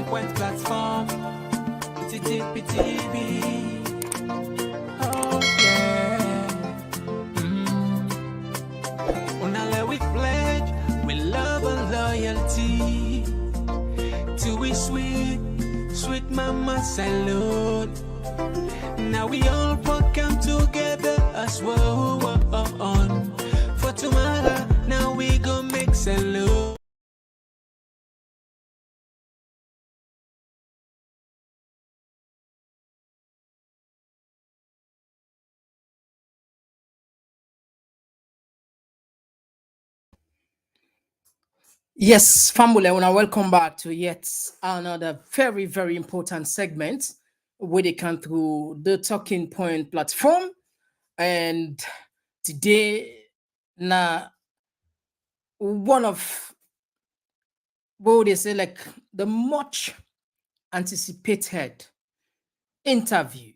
point platform. TTPTV. Oh yeah. Unale we pledge with love and loyalty to we sweet mama salute. Now we all come together as well on for tomorrow. Now we go make salute. Yes, family, I want to welcome back to yet another very, very important segment where they come through the Talking Point platform. And today, now, one of what they say, like the much anticipated interview,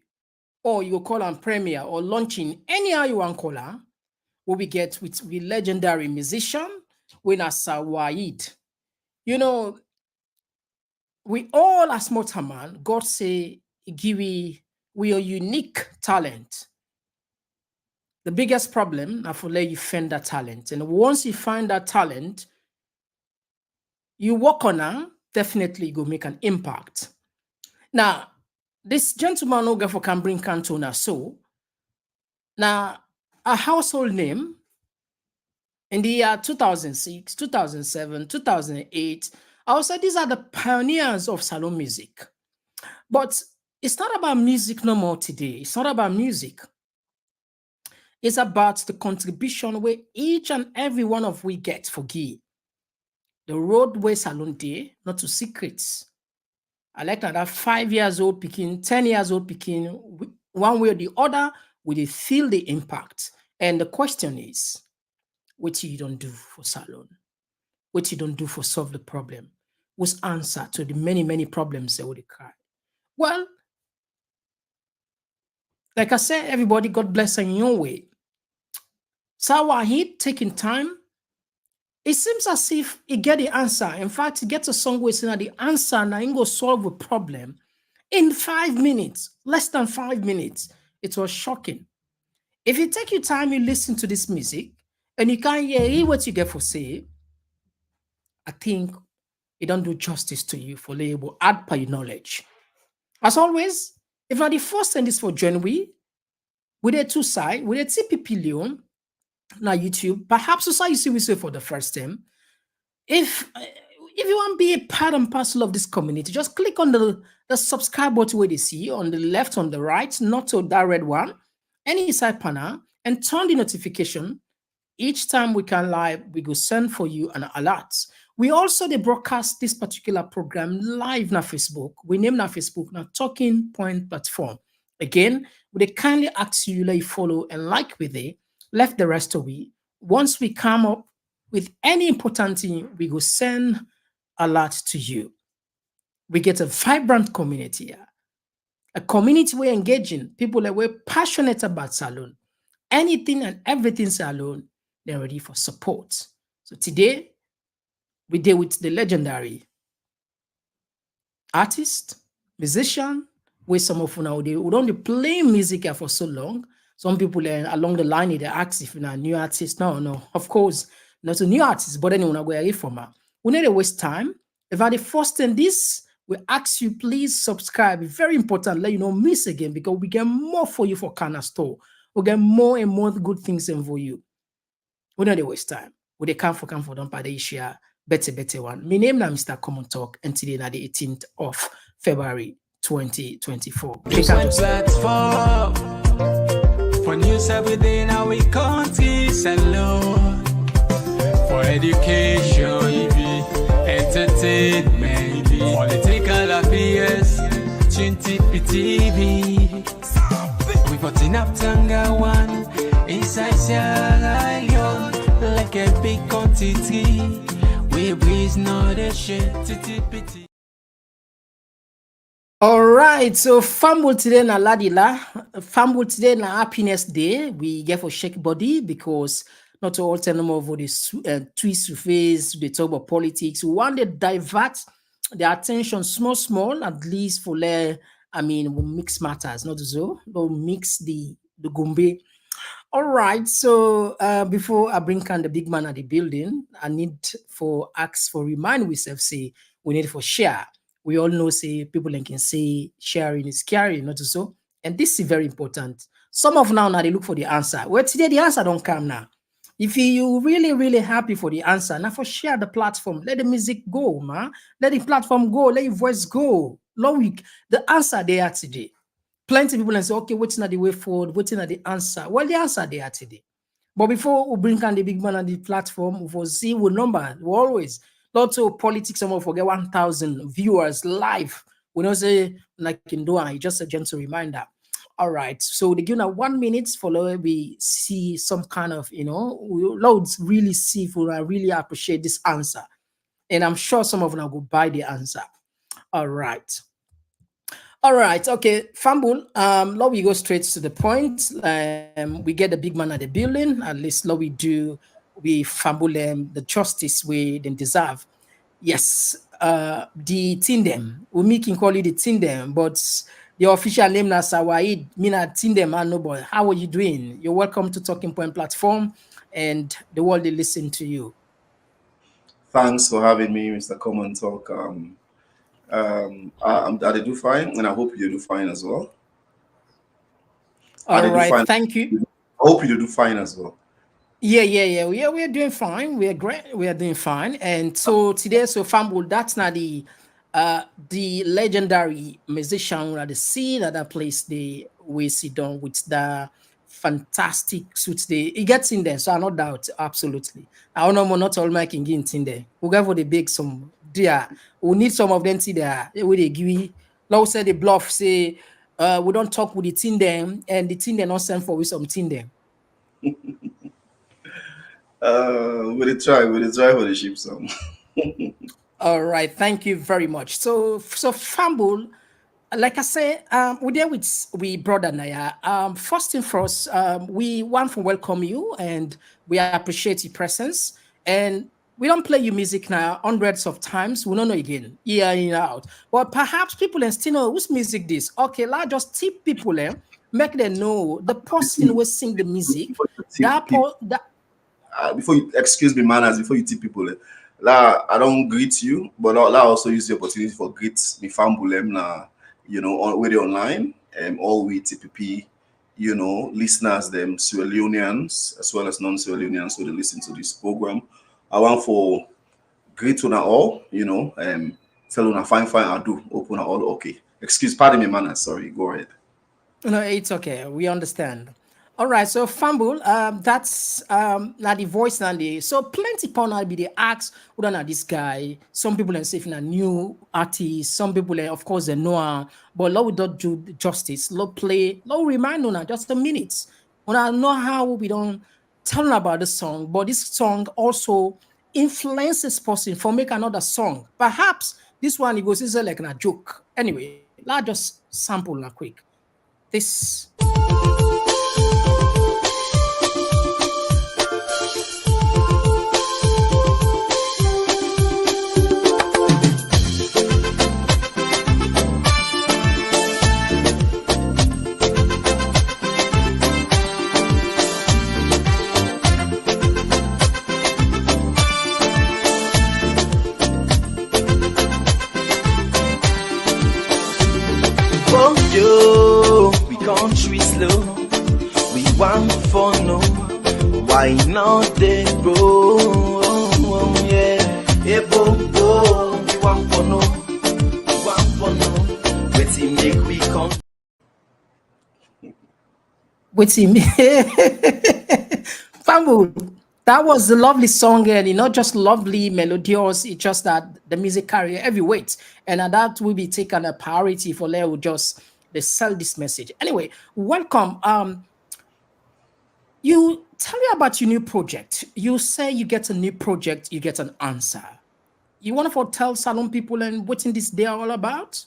or you call on premiere or launching, anyhow you want call her, what we get with the legendary musician, winner Wahid. You know, we all as motorman, God say, give we a unique talent. The biggest problem now for let you find that talent. And once you find that talent, you work on her, definitely go make an impact. Now, this gentleman who for can bring Cantona so. Now, a household name in the year 2006, 2007, 2008, I would say these are the pioneers of salon music. But it's not about music no more today. It's not about music. It's about the contribution where each and every one of we get for give. The roadway salon day, not to secrets. I like that 5 years old picking, 10 years old picking, one way or the other, we they feel the impact. And the question is, what you don't do for salon? What you don't do for solve the problem? What's answer to the many, many problems that would cry? Well, like I said, everybody, God bless in your way. Wahid taking time. It seems as if he get the answer. In fact, he gets a song where saying the answer and he go solve a problem in 5 minutes, less than 5 minutes. It was shocking. If you take your time, you listen to this music, and you can't hear what you get for say, I think it don't do justice to you for label add by your knowledge. As always, if not the first thing is for January, with a two side, with a TPP Leon, now YouTube, perhaps also you see we say for the first time. If you want to be a part and parcel of this community, just click on the subscribe button where they see on the left, on the right, not to that red one, any side panel, and turn the notification. Each time we can live, we go send for you an alert. We also they broadcast this particular program live on Facebook. We name na Facebook now Talking Point platform. Again, we kindly ask you to follow and like with it. Left the rest of we. Once we come up with any important thing, we go send alert to you. We get a vibrant community here. A community we're engaging, people that we're passionate about salon. Anything and everything salon, they're ready for support. So today, we deal with the legendary artist, musician, where some of you now they would only play music here for so long. Some people along the line they ask if you're a new artist. No, of course, not a new artist, but anyone go away from her. We need to waste time. If I the first thing this, we ask you please subscribe. It's very important. Let you know miss again because we get more for you for Kana Store. We get more and more good things in for you. We don't waste time. We they come for don't pay the share better one. My name is Mr. Komon-Tok and today is the 18th of February 2024. Platform for news every day now we country salon for education, entertainment, political affairs, TV. We putting up Tanga one inside Sierra Leone like a big country. We breeze not a shit. All right, so family today na ladila, family today na happiness day. We get for shake body because not all time of the twist to face, they talk about politics. We want to divert the attention small small at least for I mean will mix matters not so will mix the gombe. All right, so before I bring on the big man at the building, I need for ask for remind myself say we need for share. We all know say people can say sharing is caring, not so, and this is very important. Some of now they look for the answer. Well, today the answer don't come now. If you really happy for the answer, now for share the platform, let the music go, man. Let the platform go, let your voice go. Long week, the answer they are today. Plenty of people and say, okay, what's not the way forward? What's not the answer? Well, the answer they are today. But before we bring on the big man on the platform, we see with number, we always lots of politics, someone forget 1,000 viewers live. We don't say like in Doha, it's just a gentle reminder. All right. So they give now 1 minute follow. We see some kind of, we loads really see for I really appreciate this answer. And I'm sure some of them will buy the answer. All right. All right, okay, Fumble. Now we go straight to the point. We get the big man at the building. At least now we fumble them the justice we they deserve. Yes, the team them. We making call it the team them, but the official name na Wahid. Me na team them, man, no boy. How are you doing? You're welcome to Talking Point platform, and the world they listen to you. Thanks for having me, Mr. Komon-Tok. I do fine, and I hope you do fine as well. I All do right, fine. thank you. I hope you do fine as well. Yeah. We are doing fine. We are great. We are doing fine. And so today, so Fumble, that's not the legendary musician at the sea that I plays the we sit down with the fantastic suits. It gets in there, so I no doubt absolutely. I don't know not all my can get in there. We got for the big some there. We need some of them to there. Where they give now say the bluff say we don't talk with the team them and the team they not send for with some team them. We'll try for the ship some. All right, thank you very much. So Fumble, like I said, we're there with we brother Naya. First and first, we want to welcome you and we appreciate your presence. And we don't play your music now hundreds of times. We don't know again, year in out. But perhaps people and still know whose music this. Okay, let's just tip people make them know the person who sing the music. Before you That that before you excuse me, manners. Before you tip people, I don't greet you, but I also use the opportunity for greet me fambulem na on with online all we TPP listeners them Sierra Leoneans as well as non-Sierra Leoneans who they listen to this program. I want for greet on all tell on a fine I do open all okay. Pardon me, manners. Sorry, go ahead. No, it's okay. We understand. All right. So fumble. That's now the voice and the so plenty porn will be the ask who don't know this guy. Some people are saying a new artist. Some people of course they know but Lord don't do justice. Lord play. Lord remind on just a minute. When I know how we don't tell them about the song, but this song also influences person for make another song. Perhaps this one it goes is like a joke. Anyway, let's just sample na quick. This Oh yo, we country slow. We want for no. Why not they roll? Yeah, hey bo bo. We want for no. We want for no. Let's make we come. with him. Fumble. That was a lovely song, and not just lovely, melodious. It's just that the music carry every weight, and that will be taken a priority for Leo. Just they sell this message. Anyway, welcome. You tell me about your new project. You say you get a new project, you get an answer. You want to tell Salon people and what's in this day all about?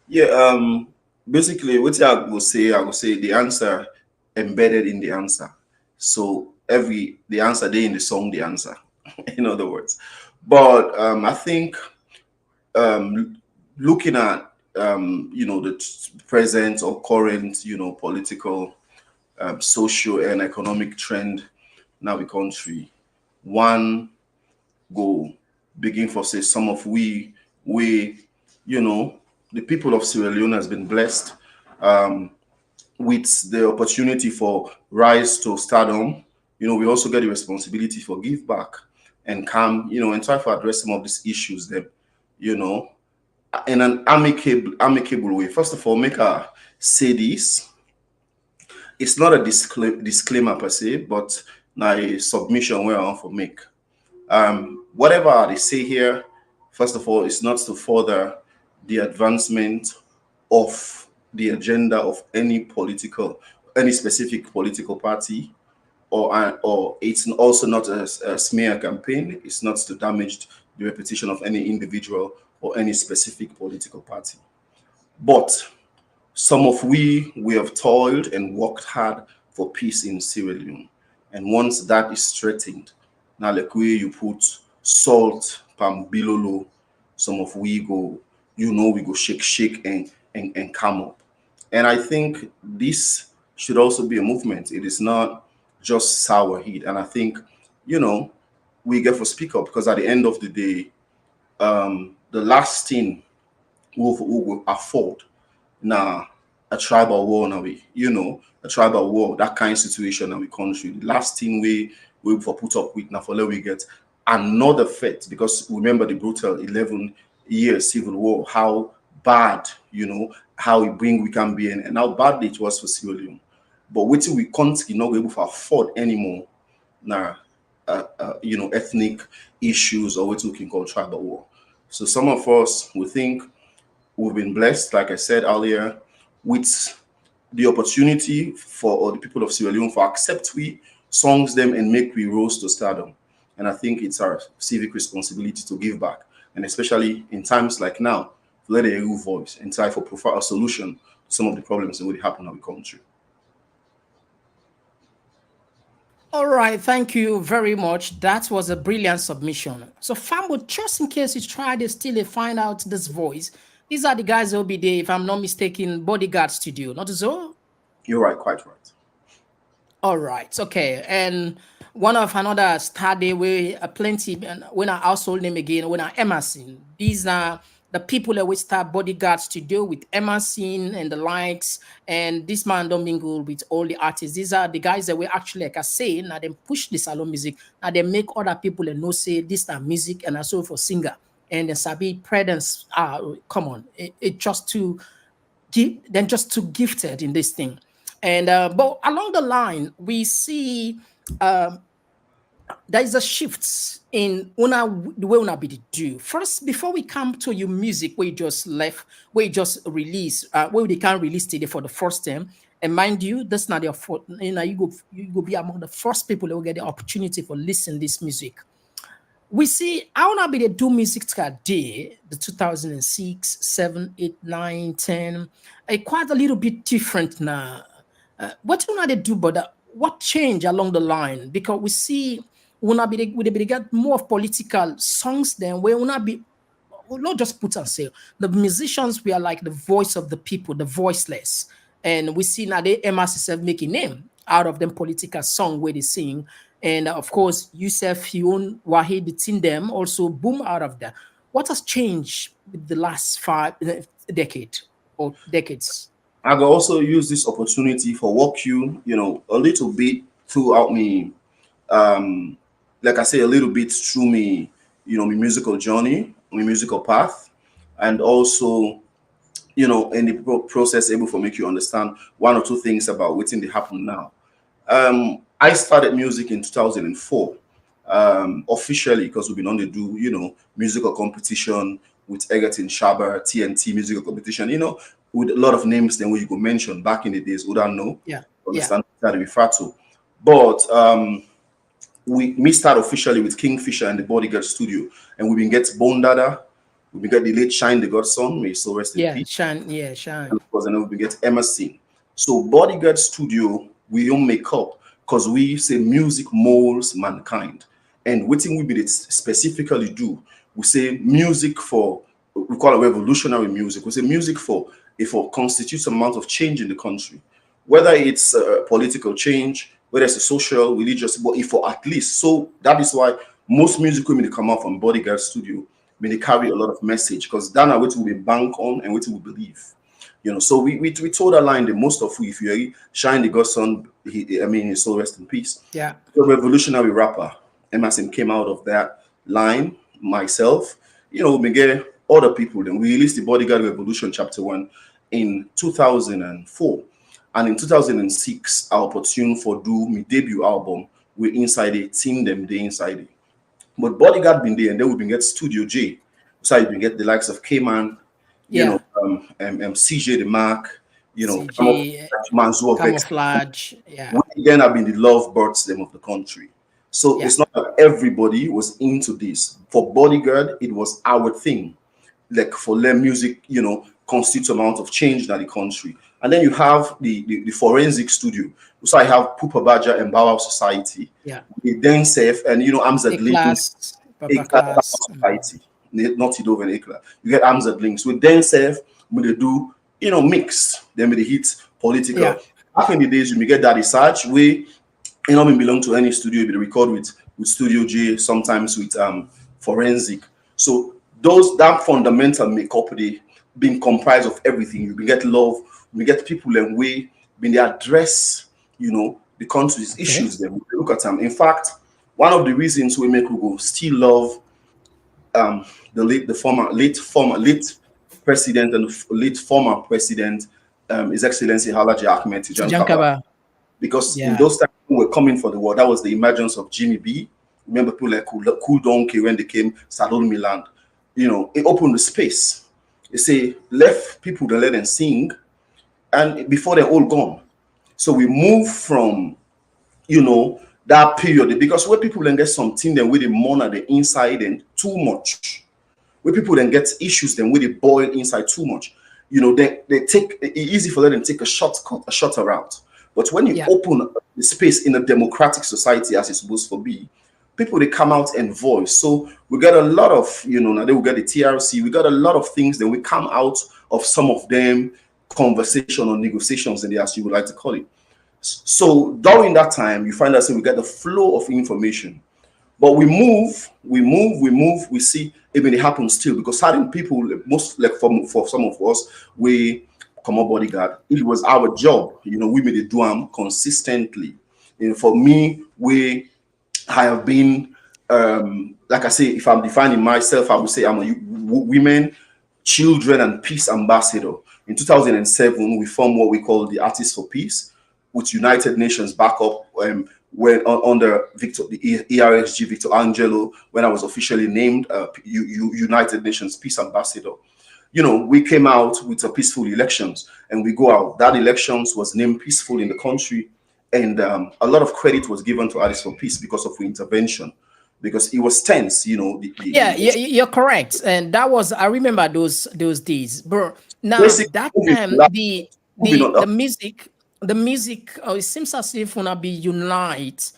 Yeah, basically what I will say the answer embedded in the answer. So the answer they in the song, the answer, in other words. But I think um, looking at the present or current political, social and economic trend now the country, one go begin for say some of we you know the people of Sierra Leone has been blessed um, with the opportunity for rise to stardom. We also get the responsibility for give back and come, and try to address some of these issues that, you know, in an amicable way. First of all, make a say this. It's not a disclaimer per se, but now a submission where I want to make. Whatever they say here, first of all, it's not to further the advancement of the agenda of any specific political party, or it's also not a smear campaign. It's not to damage the reputation of any individual or any specific political party. But some of we have toiled and worked hard for peace in Sierra Leone. And once that is threatened, now like where you put salt, palm bilolo, some of we go, we go shake and come up. And I think this should also be a movement. It is not just sour heat. And I think, we get to speak up because at the end of the day, the last thing we will afford now a tribal war now a tribal war, that kind of situation in we country. The last thing we for put up with now for let we get another threat, because remember the brutal 11-year civil war, how bad, how it bring we can be and how bad it was for Sierra Leone. But waiting we can't not able to afford anymore now ethnic issues or what we can call tribal war. So some of us we think we've been blessed, like I said earlier, with the opportunity for all the people of Sierra Leone for accept we songs them and make we rose to stardom. And I think it's our civic responsibility to give back, and especially in times like now, to let a real voice and try for provide a solution to some of the problems that would happen in our country. All right, thank you very much. That was a brilliant submission. So, Fambo, just in case you try to still find out this voice, these are the guys that will be there, if I'm not mistaken, Bodyguard Studio, not so? You're right, quite right. All right, okay. And one of another study where plenty, and when I household name again, when I Emerson, these are the people that we start bodyguards to do with Emerson and the likes. And this man don't mingle with all the artists. These are the guys that we actually, like I say, now they push the salon music. Now they make other people and know say this are music and also for singer. And the Sabi Predence, come on, it just to give then just too gifted in this thing. And but along the line, we see um, there is a shift in the way una be the do. First, before we come to your music, where you just left, where you just release, where they can release today for the first time. And mind you, that's not your fault. You go be among the first people that will get the opportunity for listen this music. We see how now be they do music today, the 2006, 7, 8, 9, 10, quite a little bit different now. What you know they do, but what change along the line? Because we see we get more of political songs than where we not be not just put on sale. The musicians we are like the voice of the people, the voiceless. And we see now the MRC making name out of them political song where they sing. And of course, Yusef, Yun, Wahid, the team them also boom out of that. What has changed with the last five decade or decades? I will also use this opportunity for walk you, a little bit throughout me, um, like I say, a little bit through me, my musical journey, my musical path, and also, in the process, able for make you understand one or two things about what's in the happen now. I started music in 2004, officially, because we've been on to do, musical competition with Egerton Shaber, TNT musical competition, with a lot of names then we could mention back in the days, would I know? Yeah. Understand that we refer to. But we start officially with Kingfisher and the Bodyguard Studio, and we've been get Bone Dada, we've been get the late Shine the Godson, may so rest in Yeah, peace. Shine, yeah, Shine. And of course, and then we get Emerson. So Bodyguard Studio, we don't make up because we say music molds mankind. And what thing we be specifically do, we say music for we call it revolutionary music. We say music for constitutes amount of change in the country, whether it's political change, whether it's a social, religious, but if for at least. So that is why most music when they come out from Bodyguard Studio, when they carry a lot of message, because that's what we bank on and what we believe. So we told a line the most of if you shine the God's son, his soul rest in peace. Yeah. The revolutionary rapper, MSM came out of that line, myself, we get other people. Then we released the Bodyguard Revolution Chapter 1 in 2004. And in 2006, I opportunity for do my debut album with Inside It, Team Them Day Inside It. But Bodyguard been there, and then we been get Studio J. So you can get the likes of K-Man, CJ the Mark, CJ, Manzua Camouflage. Yeah. We again have been the lovebirds them of the country. So it's not that everybody was into this. For Bodyguard, it was our thing. Like for them, music, constitutes amount of change in the country. And then you have the forensic studio. So I have Pupa Baja and Bow Society. Yeah. The Dance Safe and Amzad Links. Society. Not Tidova and Ekla. You get Amzad Links. With Dance Safe, when they do, mix. Then when they hit political. Yeah. Back in the days, when you get that research, we belong to any studio, we record with Studio J, sometimes with forensic. So that fundamental makeup they being comprised of everything. You can get love, we get people and we when they address, the country's issues. Then we look at them. In fact, one of the reasons we make Google still love the late president and late former president, His Excellency Halaji Ahmed Tijan Kaba. Because in those times we were coming for the war, that was the emergence of Jimmy B. Remember people like Cool Donkey when they came, Salon Milan. It opened the space. They say left people to let them sing, and before they're all gone. So we move from, that period because where people then get something then with the mourn at the inside and too much. Where people then get issues then with the boil inside too much. They take it's easy for them to take a shortcut, a shorter route. But when you open the space in a democratic society as it's supposed to be, people they come out and voice. So we got a lot of, now they will get the TRC, we got a lot of things that we come out of some of them conversation or negotiations, and as you would like to call it. So during that time, you find out we get the flow of information. But we move, we see even it happens still because certain people, most like for some of us, we come up Bodyguard. It was our job, we made it do them consistently. For me, I have been, like I say, if I'm defining myself, I would say I'm a women, children, and peace ambassador. In 2007, we formed what we call the Artists for Peace, with United Nations backup when under the ERSG Victor Angelo, when I was officially named United Nations Peace Ambassador. We came out with a peaceful elections, and we go out. That elections was named peaceful in the country, and a lot of credit was given to Artists for Peace because of the intervention, because it was tense. You're correct, and that was I remember those days, bro. Now that time the music, it seems as if wanna be unite.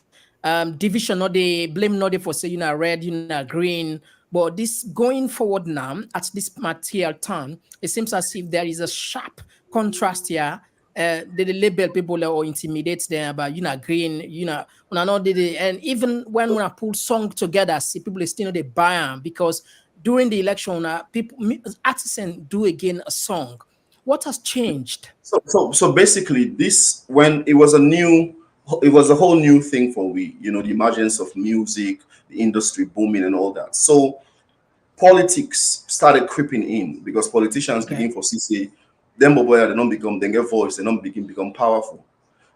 Division not they blame not they for say red, green. But this going forward now at this material time, it seems as if there is a sharp contrast here. They label people or intimidate them about green, and even when I pull song together, see people still know they buy them because during the election, artists do again a song. What has changed? So basically, this when it was a whole new thing for we, the emergence of music, the industry booming and all that. So politics started creeping in because politicians begin for CC, them boy they don't become, they get voice, they don't become powerful.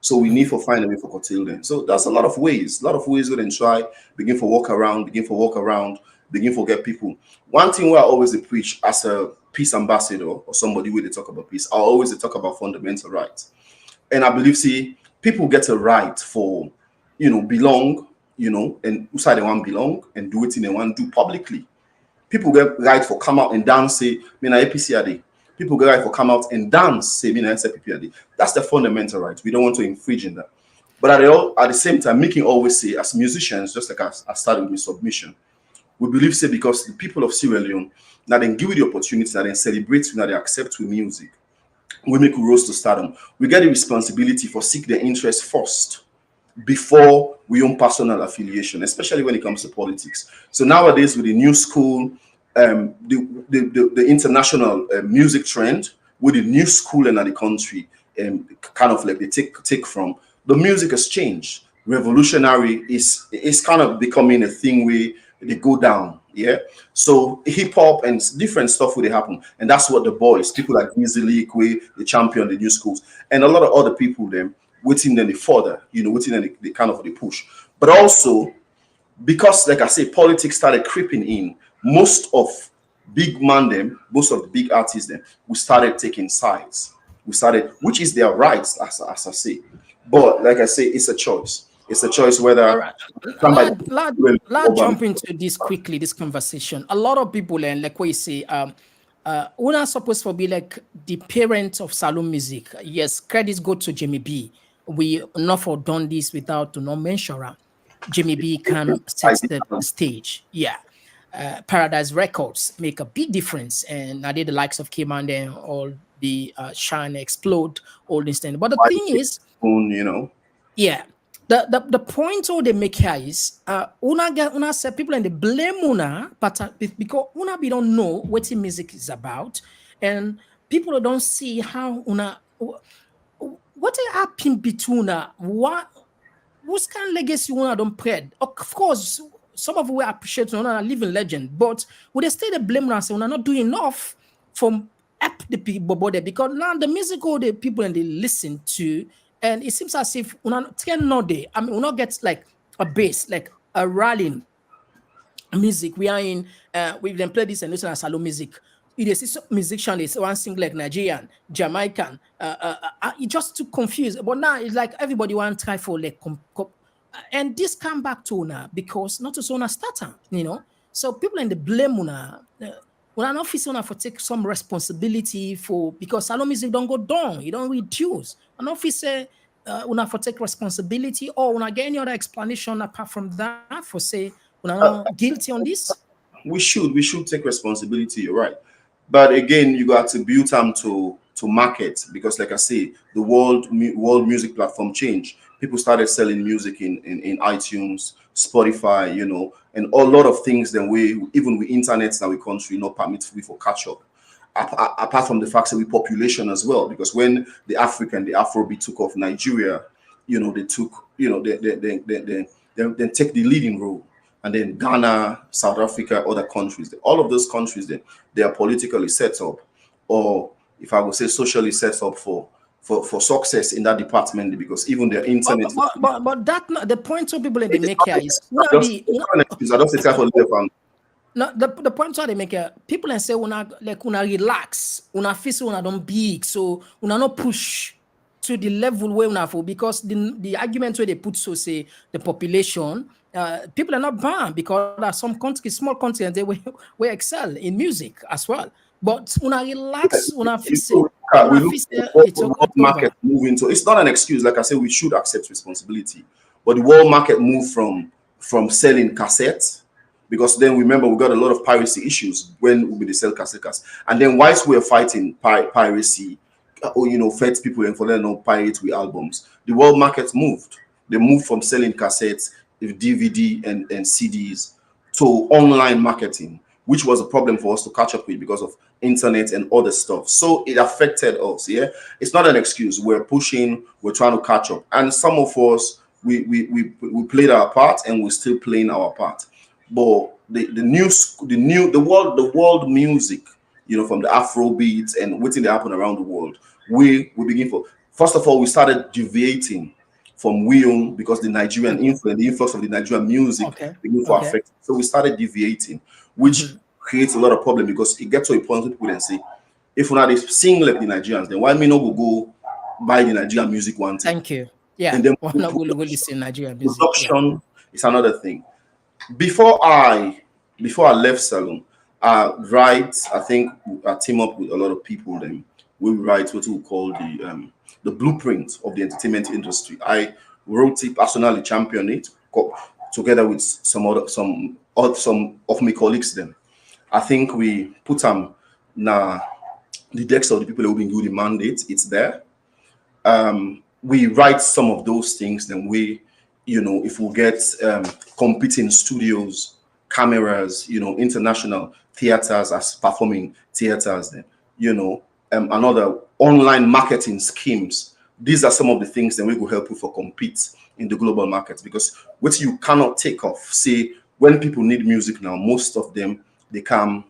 So we need to find a way for curtail them. So that's a lot of ways we then try, begin to walk around, begin to get people. One thing where I always preach as a peace ambassador or somebody where they talk about peace, I always talk about fundamental rights. And I believe, people get a right for, belong, and who side they want belong and do it in they want to do publicly. People get right for come out and dance, say, me na APC ade. People get right for come out and dance, say, me na SPP ade. That's the fundamental right. We don't want to infringe in that. But at the same time, making always say, as musicians, just like I started with my submission, We believe say because the people of Sierra Leone now then give you the opportunity, now then celebrate, now they accept with music. We make rose to stardom. We get the responsibility for seek their interest first before we own personal affiliation, especially when it comes to politics. So nowadays, with the new school, the international music trend, with the new school in the country, kind of like they take from the music has changed. Revolutionary is kind of becoming a thing where they go down. Yeah. So hip hop and different stuff will happen, and that's what the boys, people like Easy League, the champion, the new schools, and a lot of other people them waiting then the further, waiting then the kind of the push. But also because, like I say, politics started creeping in, most of big man them, most of the big artists them, we started taking sides. We started, which is their rights, as I say. But like I say, it's a choice. It's a choice whether All right. somebody Let's jump into this quickly, this conversation. A lot of people, and like what you say, we're not supposed to be like the parent of saloon music. Yes, credits go to Jimmy B. We not for done this without to not mention her. Jimmy B can set the stage. Yeah. Paradise Records make a big difference, and I did the likes of Kim and then all the Shine Explode, all this thing. But the thing is, yeah, the point all they make here is una say people and they blame una, but because una be don't know what the music is about, and people don't see how una what happened between what kind of legacy una don't pray. Of course, some of we appreciate una living legend, but would they stay the blame and say una not doing enough from up the people because now the musical the people and they listen to. And it seems as if we not get like a bass, like a rallying music. We are in, we then play this and listen to salo music. It is musician is one sing like Nigerian, Jamaican. It just too confused. But now it's like everybody want to try for like, and this come back to una because not to una starter, So people in the blame una. When an officer for take some responsibility for because salon music don't go down, you don't reduce. An officer for take responsibility or when I get any other explanation apart from that for say when I'm guilty on this. We should take responsibility. You're right, but again, you got to build time to market because, like I say, the world music platform changed. People started selling music in iTunes, Spotify, and a lot of things. Then even with internet now, we country not permit we for catch up. Apart from the fact that we population as well, because when the Afrobeat took off Nigeria, they took, they take the leading role, and then Ghana, South Africa, other countries, all of those countries, they are politically set up, or if I would say socially set up for success in that department because even their internet. But that the point of people they make here is no, the point they make here, people and say una relax, una feel una don't big, so una not push to the level where una for because the argument where they put so say the population, people are not banned because there are some countries, small countries, and they will excel in music as well. But una relax, una feel we look at the world market moving. So it's not an excuse. Like I said, we should accept responsibility. But the world market moved from selling cassettes, because then remember we got a lot of piracy issues when we sell cassettes. And then whilst we're fighting piracy, fed people and for them no pirate with albums, the world market moved. They moved from selling cassettes, DVD and CDs to online marketing, which was a problem for us to catch up with because of internet and other stuff. So it affected us. Yeah, it's not an excuse. We're pushing, we're trying to catch up, and some of us we played our part and we're still playing our part. But the world music, from the Afro beats and what's that happen around the world, we begin for. First of all, we started deviating from Wion because the Nigerian influence, the influx of the Nigerian music began to affect. So we started deviating, which creates a lot of problem because it gets to a point where people then say, if we're not sing like the Nigerians, then why me not go buy the Nigerian music one time? Thank you. Yeah. And then listen Nigerian music. Production is another thing. Before I left Salon, I think I team up with a lot of people. Then we write what we call the blueprint of the entertainment industry. I wrote it, personally championed it, together with some of my colleagues then. I think we put na the decks of the people who been given the mandate. It's there. We write some of those things, then we, if we get competing studios, cameras, international theaters as performing theaters, then, another online marketing schemes. These are some of the things that we will help you for compete in the global market, because what you cannot take off. See, when people need music now, most of them, they come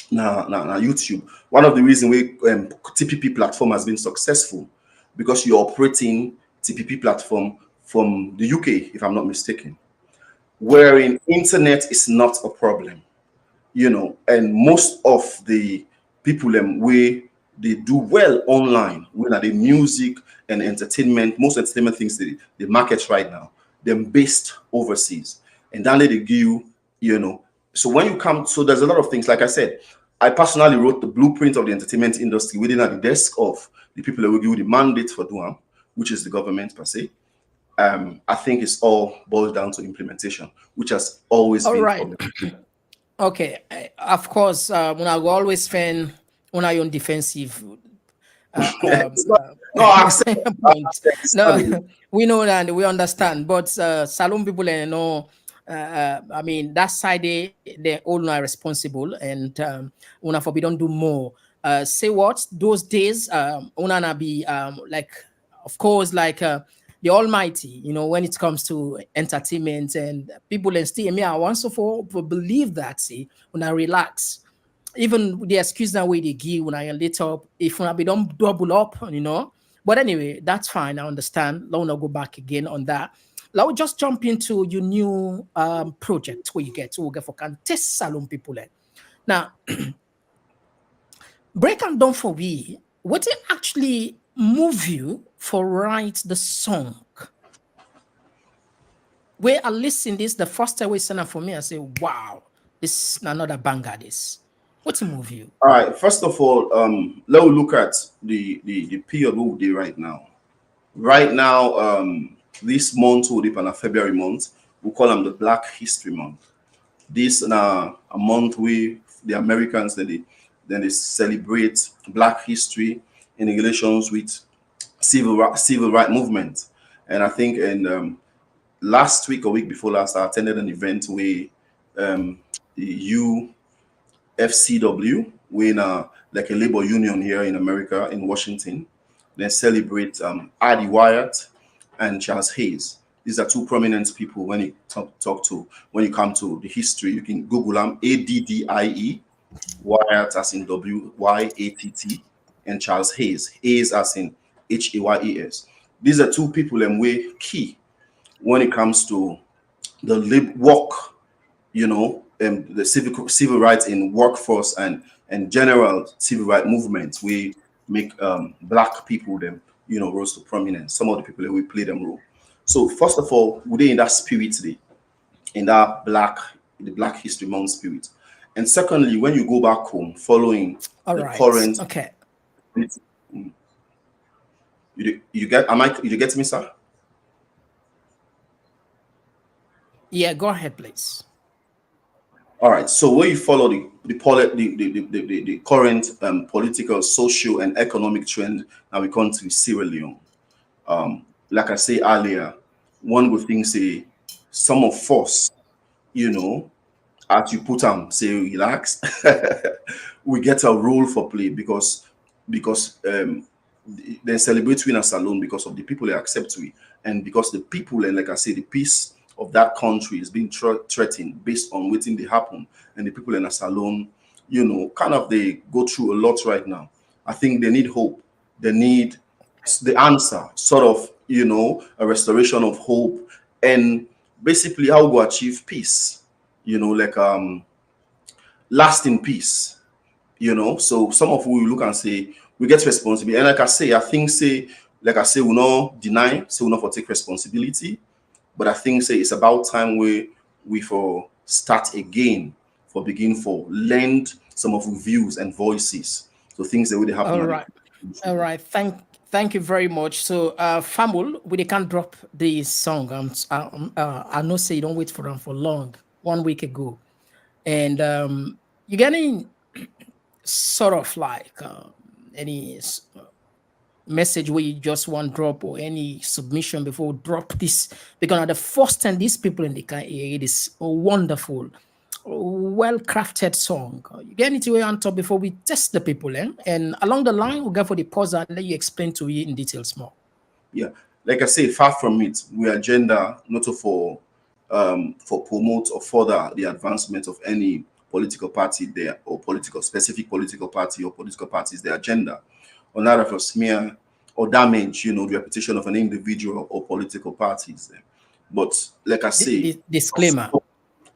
now YouTube. One of the reasons we TPP platform has been successful, because you're operating TPP platform from the UK, if I'm not mistaken, wherein internet is not a problem, and most of the people where they do well online, when are the music and entertainment, most entertainment things they market right now, they're based overseas, and then they give you, so when you come, so there's a lot of things. Like I said, I personally wrote the blueprint of the entertainment industry within at the desk of the people that will give you the mandate for doing, which is the government per se. I think it's all boils down to implementation, which has always All been right. problem. Okay. Of course, when I will always fan when I on defensive. It's not, no, I accept, I Point. No, understand. we know that we understand, but Salon people, I mean that side they all are responsible, and una for we don't do more. Say what those days, una na be like, of course, like the Almighty, when it comes to entertainment and people and still me, I want so for believe that see when I relax, even the excuse that way they give when I lit up, if when I be don't double up. But anyway, that's fine. I understand. Let me go back again on that. Let me just jump into your new project where you get to get for can test salon people. Now, break and down for we. What it actually move you for write the song? Where I listen this the first time we send it for me, I say, wow, this is another banger. This. What's move you? All right. First of all, let's look at the period we do right now. Right now, this month will be on a February month. We call them the Black History Month. This a month where the Americans then they celebrate Black history in relations with civil right movement. And I think in last week or week before last, I attended an event where the UFCW, when like a labor union here in America in Washington, then celebrate Addie Wyatt and Charles Hayes. These are two prominent people when you talk to when you come to the history. You can Google them: Addie Wyatt as in Wyatt, and Charles Hayes as in Hayes. These are two people and way key when it comes to the work, the civil rights in workforce and general civil rights movements. We make Black people them rose to prominence. Some of the people that we play them role. So first of all, we're in that spirit today, in that the Black History Month spirit. And secondly, when you go back home, following All the right. current, Okay. you get me, sir? Yeah, go ahead, please. All right. So when you follow the current political, social, and economic trend now we come to Sierra Leone. Like I say earlier, one would think say some of us, as you put them, say relax, we get a role for play because they celebrate we in a salon because of the people they accept we, and because the people, and like I say, the peace of that country is being threatened based on waiting they happen, and the people in a salon, kind of they go through a lot right now. I think they need hope. They need the answer, sort of, a restoration of hope, and basically how we achieve peace, like lasting peace, So some of we look and say we get responsibility, and like I say, we not deny, say we not for take responsibility, but I think say it's about time we for start again, for begin for lend some of our views and voices, so things that would happen. All right. All right. Thank you very much. So, Famul, we can't drop the song. I know say you don't wait for them for long. 1 week ago, and you're getting sort of like any message where you just want drop or any submission before we drop this, because the first time these people in the country, it is a wonderful, well crafted song. You get it way on top before we test the people, eh? And along the line, we'll go for the pause and let you explain to you in details more. Yeah, like I say, far from it, we agenda not for promote or further the advancement of any political party there or political specific political party or political parties, their agenda, or not of smear or damage, the reputation of an individual or political parties. There. But like I say, Disclaimer.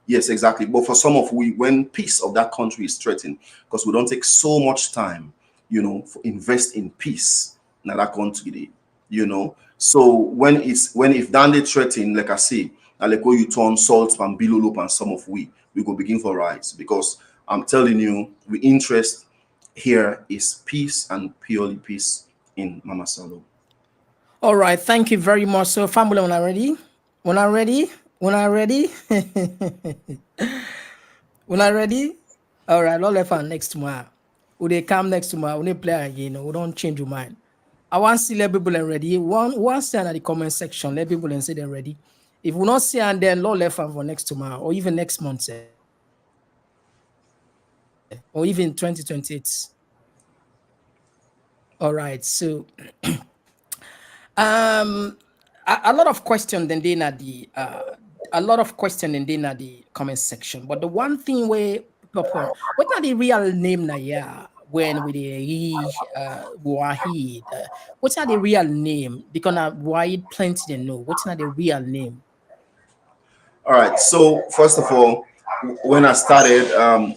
yes, exactly. But for some of we, when peace of that country is threatened, because we don't take so much time, invest in peace in that country, So when if Dande threatened, like I say, and like when you turn salt and bilolope and some of we go begin for rise, because I'm telling you, the interest here is peace and purely peace in Mama Salo. All right, thank you very much. So, family, when I'm ready, when I'm ready, when I'm ready, when I'm ready. All right, Lord left hand next tomorrow. When they come next tomorrow, when they play again, we don't change your mind. I want to see let people and ready. One say in the comment section, let people and say they're ready. If we not see and then Lord left hand for next tomorrow or even next month, or even 2028. All right, so a lot of questions then they at the a lot of questions and then at the comment section. But the one thing where people, what are the real name now? Yeah, when we the Wahid, what's are the real name? Because Wahid plenty they know. What's not the real name? All right. So first of all, when I started,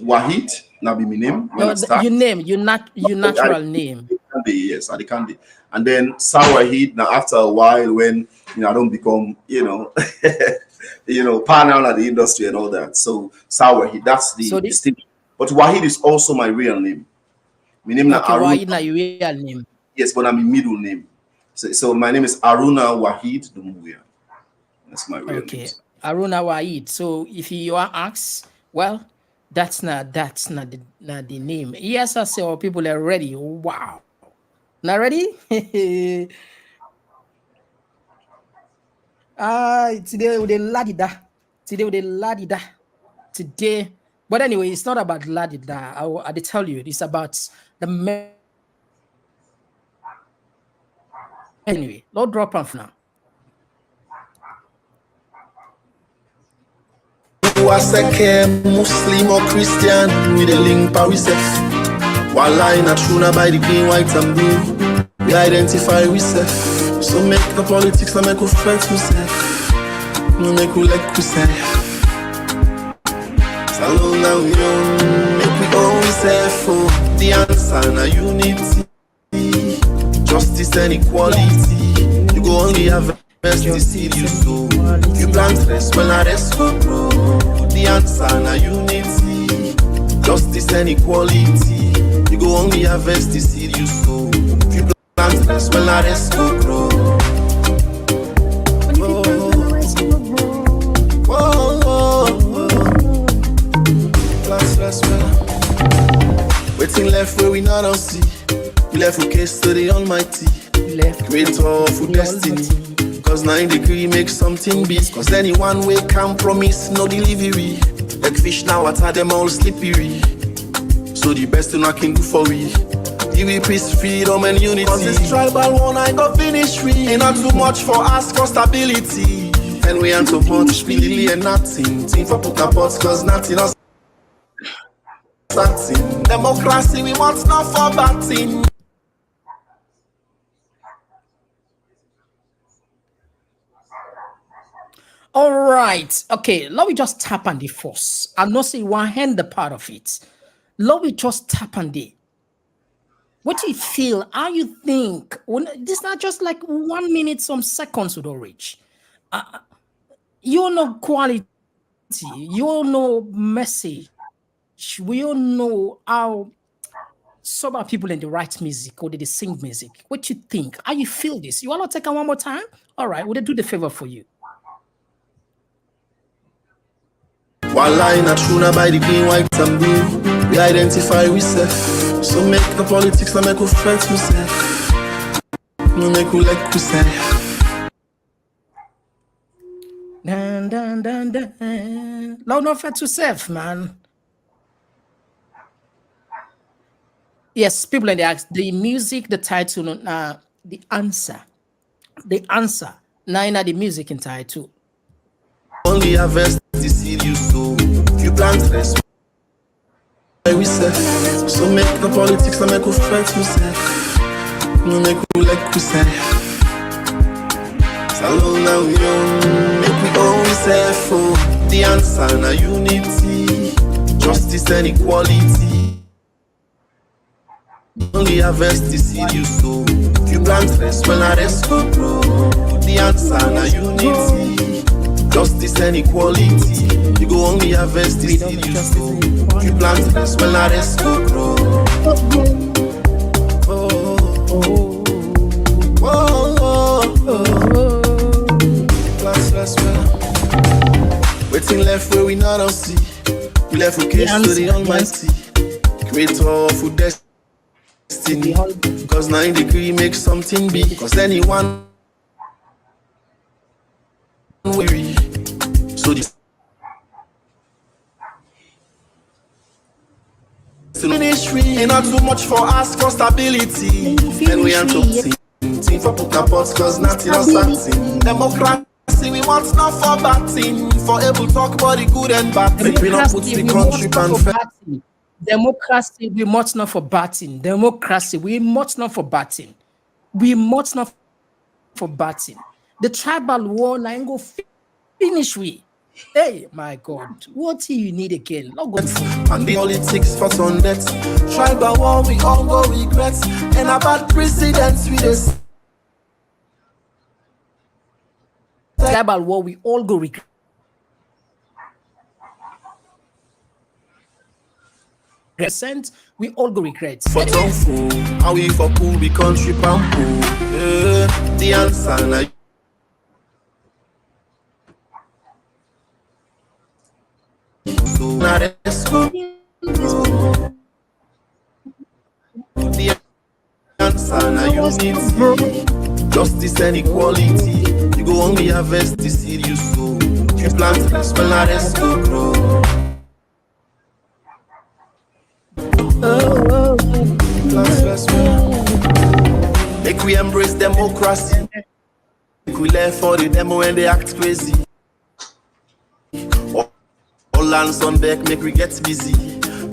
Wahid, now be my name. When No, I start, your name, your natural name. Yes, I can be. And then Sawahid. Now after a while, when I don't become, partner at the industry and all that. So Sawahid, that's the So the distinction. But Wahid is also my real name. My name na okay, Arun. Wahid na your real name. Yes, but I'm my middle name. So my name is Aruna Wahid Dumuya. That's my real name. Okay, Aruna Wahid. So if you are asked, well, that's not the name. Yes, I say, oh, people are ready. Wow, not ready? Today with the ladida. Today with the ladida. Today, but anyway, it's not about ladida. I did tell you, it's about the anyway. Lord drop off now. Waseke Muslim or Christian with a link Paris. One line a true by the green, white and blue. We identify ourselves. So make the politics and make us flex myself. No make we like we say. Salon now we don't make we always say for the answer na unity, justice and equality. You go only have best the seed you sow. You plant rest when I rest go grow. The answer na unity, justice and equality. You go only harvest the seed you sow. You plant rest when I rest go grow. Waiting left where we not on see. We left with case to the Almighty. Creator of destiny. Cause 9 degree makes something beat. Cause anyone we can promise no delivery. Like fish now water them all slippery. So the best thing I can do for we. Give me peace, freedom and unity. Cause this tribal one I got finish free. Ain't not too much for us for stability. And we ain't so much really and nothing. Team for put a pots cause nothing else. Democracy we want not for batting. All right. Okay. Let me just tap on the force. I'm not saying one hand the part of it. Let me just tap on the. What do you feel? How you think? This not just like 1 minute, some seconds would all reach. You know quality. You know message. We all know how sober people in the right music or they sing music? What you think? How you feel this? You want to take it one more time? All right, we'll do the favor for you. One line a true by the green, white and blue. We identify ourselves. So make the politics and make we fight myself. No make we like we say. Dun, dun, dun, dun. Loud enough for yourself, man. Yes, people in the ask the music, the title, the answer. The answer. Now the music in title. Only harvest the seed you sow. You plant rest. We say. So make the politics and make we fight myself. No make we like we say. Salon now we own. Make we always say for the answer na unity, justice and equality. Only harvest the seed you sow. You plant rest when I rest go grow. The answer na unity, justice and equality. You go only harvest the seed you sow. You plant rest when I rest go grow. Waiting left where we not all see. We left with case to the Almighty, creator of destiny. Cause 9 degree makes something big. Cause anyone weary. So this ministry ain't not too much for us for stability. And we ain't to team for put pots cause nothing else starting. Democracy we want not for batting. For able talk about the good and bad. We not put the country and democracy we must not for batting. Democracy we must not for batting. We must not for batting. The tribal war now go finish we. Hey, my God, what do you need again? Not good. And the politics for on that tribal war we all go regrets and about precedents with this tribal war we all go regret. We all go regret. For tofu, how we for cool we country pampu. The answer now. The answer now unity, justice and equality. You go only harvest the seed you sow. You plant this when I rest go grow. Make we embrace democracy. Make we left for the demo when they act crazy. All hands on deck, make we get busy.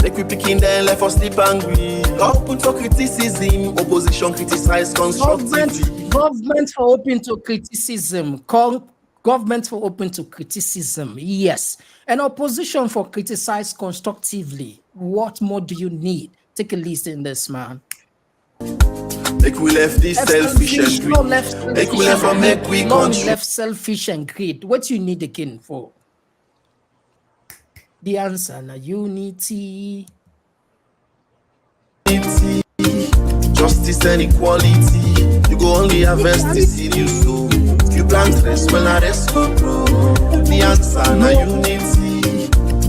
Make we pick in there, left for sleep angry. Open to criticism, opposition criticize constructively. Government for open to criticism. Government for open to criticism, yes. And opposition for criticize constructively. What more do you need? Take a listen in this, man. Make we left this selfish and greed. Make we left for make we country. Left selfish and greed. What you need again for? The answer na unity. Justice and equality. You go only harvest the seed you sow. You plant rest when I rest go grow. The answer na unity.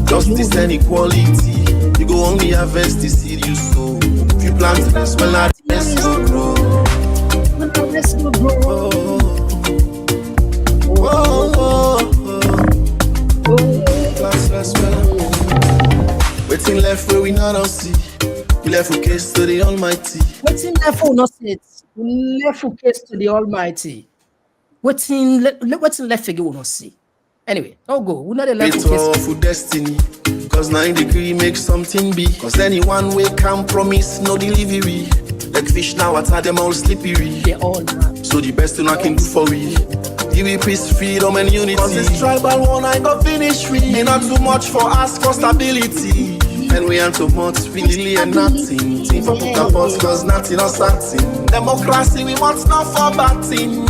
Justice and equality. You go only harvest the seed you sow. You plant rest when I rest go grow. Waiting left where we not all see. We left with case to the Almighty. Waiting left for not see it. We left with case to the Almighty. Waiting left figure will not see. Anyway, I'll go. We're not left for destiny. Cause 9 degree makes something big. Cause anyone we can promise no delivery. Like fish now, I them all slippery. They all man. So the best thing I can do for we. Give me peace, freedom and unity. Cause this tribal one I got finish we. Ain't not too much for us for stability. And we ain't too much, we really ain't nothing. Team for put up us cause nothing or starting. Democracy we want not for batting.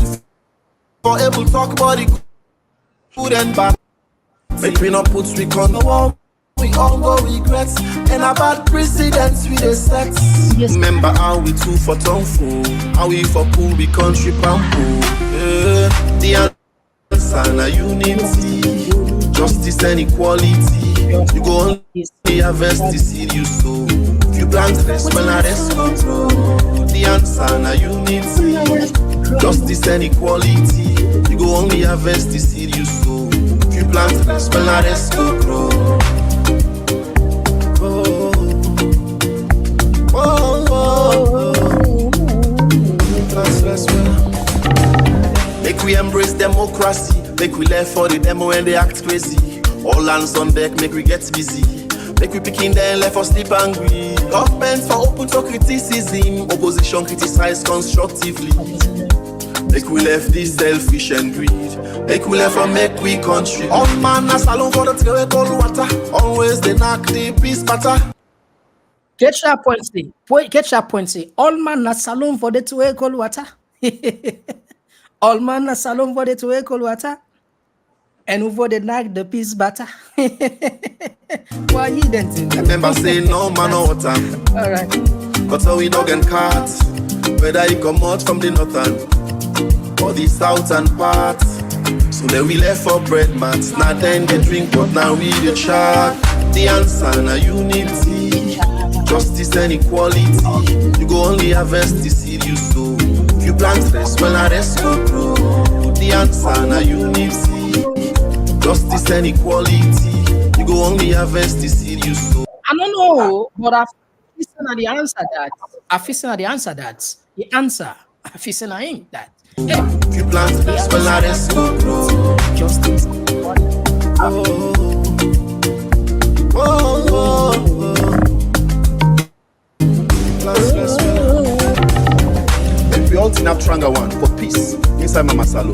For able talk about the good and bad. Make we not put we on the wall. We all go regrets and about precedents we dey set. Yes. Remember how we two for town fool, how we for cool we country pampo. The answer na unity, justice and equality. You go only harvest the seed you sow. If you plant rest, well I rest control. The answer na unity, justice and equality. You go only harvest the seed you sow. If you plant rest, well I rest control. Make we embrace democracy, make we left for the demo and they act crazy. All hands on deck, make we get busy. Make we picking them left for sleep angry. Government for open to criticism, opposition criticize constructively. Make we left this selfish and greed. Make we left for make we country. All man a salon for the three cold water. Always they knock the peace matter. Get your point, say. Get your point, say. All man na salon for the two cold water. All man na salon for the two cold water. And over the night the peace butter. Why you dancing? Remember saying no man no water. All right. But so we dog and cat, whether it come out from the northern or the southern part. So then we left for bread mats. Now then they drink, but now we the chat. The answer na unity, justice and equality. You go only harvest the seed you sow. If you plant rest, well I rest go grow. The answer na unity, justice and equality. You go only harvest the seed you sow. I don't know, but I've listened to the answer that. The answer. I've listened to him that. Hey, if you plant rest, well I rest go grow. Justice. If we all team up Tranga one for peace inside Mama Salo.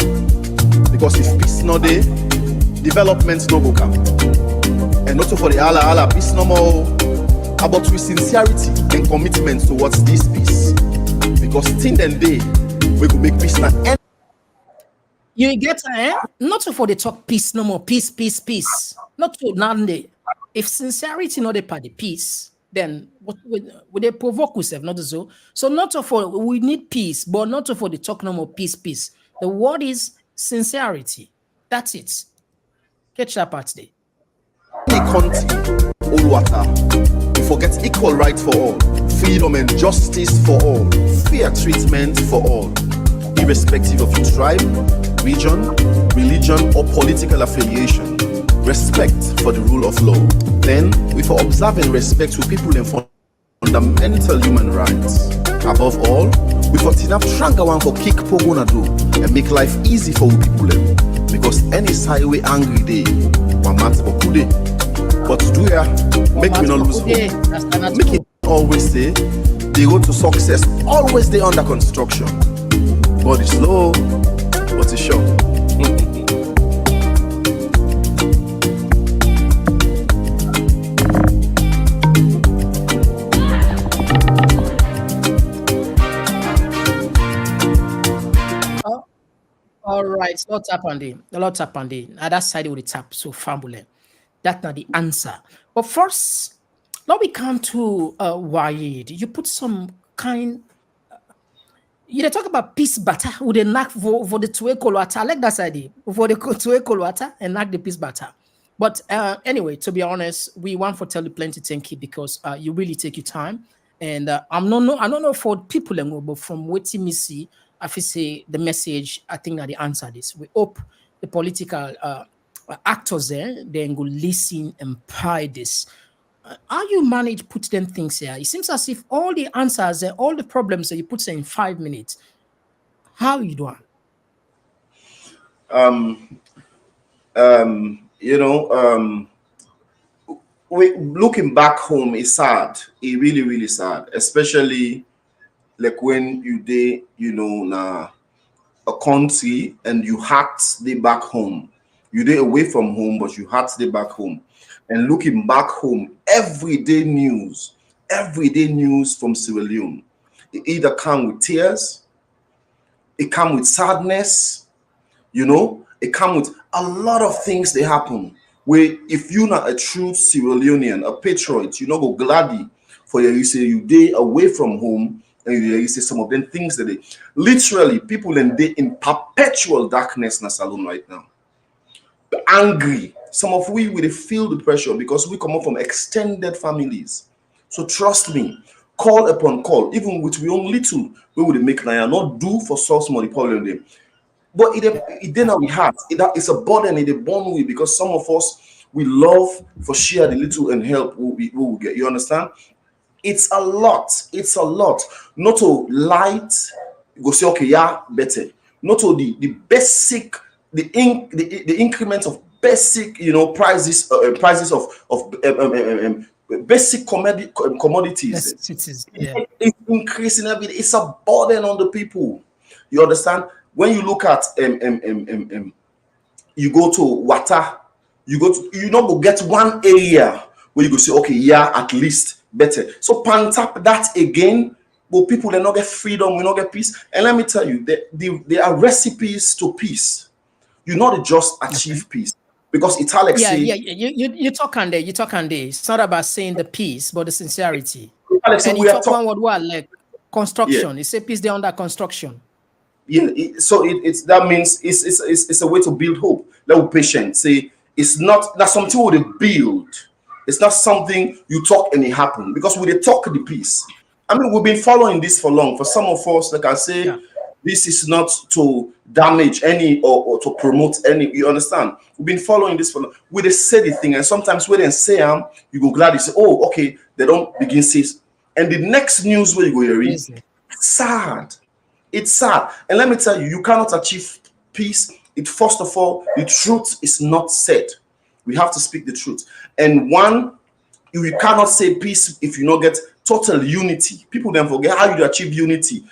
Because if peace no there, development no go come. And also for the Allah peace no more. About with sincerity and commitment towards this peace. Because till then day we go make peace now. You get not for the talk peace no more. Peace. Not to none day. If sincerity not a part of peace, then what would they provoke yourself? Not so. So not for we need peace, but not for the talk no more peace. The word is sincerity. That's it. Catch that part today. All water. We forget equal right for all, freedom and justice for all, fair treatment for all, irrespective of tribe, region, religion, or political affiliation. Respect for the rule of law. Then, we for observing respect to people and fundamental human rights. Above all, we for tinap tranga one for kick pogona do and make life easy for people them. Because any highway angry day, one mat for day. But to do ya, make me not lose hope. Make it always say the road to success always they under construction. But it's slow, but it's sure. All right, so tap on the other side of the tap, so family. That's not the answer. But first, now we come to Wahid. You put some kind. You talk about peace butter with a knack for the two water. I like that idea for the two water and knack the peace butter. But anyway, to be honest, we want to tell you plenty thank you because you really take your time. And I don't know for people, but from what you see, I feel say the message. I think that the answer is we hope the political actors there then go listen and pry this. How you manage put them things here? It seems as if all the answers and all the problems that you put in 5 minutes. How you doing? We looking back home is sad. It really, really sad, especially like when you day, na a country and you had to stay back home. You day away from home, but you had to stay back home. And looking back home, everyday news from Sierra Leone. It either come with tears, it come with sadness, it come with a lot of things that happen. Where if you're not a true Sierra Leonean, a patriot, you not go gladly for you say you day away from home, and you say some of them things that they literally people and they in perpetual darkness in a salon right now. Angry. Some of we will feel the pressure because we come up from extended families. So trust me, call upon call, even with we own little, we would make now not do for source money problem them. But it then we have it's a burden in the born way because some of us we love for share the little and help we will get. You understand? It's a lot. It's a lot. Not to light, go say okay, yeah, better. Not to the basic, the increment of basic, prices of basic commodities. Cities, yeah. It's increasing every day. It's a burden on the people. You understand? When you look at you go to water, you not go get one area where you go say, okay, yeah, at least better. So pan tap that again, but people they not get freedom, we not get peace. And let me tell you, there are recipes to peace. You not just achieve peace. Because Italics say you talk on there. It's not about saying the peace, but the sincerity. Italics And you talk on what like construction. Yeah. It's a peace there under construction. Yeah, so it's that means it's a way to build hope. Let patient say it's not that something we build. It's not something you talk and it happen because we talk the peace. I mean, we've been following this for long. For some of us, like I say, this is not to damage any or to promote any. You understand? We've been following this for long. We say the thing, and sometimes when they say you go glad you say, oh, okay, they don't begin say, and the next news where you go read, it's sad. It's sad. And let me tell you, you cannot achieve peace. First of all, the truth is not said. We have to speak the truth. And one, you cannot say peace if you not get total unity. People then forget how you achieve unity.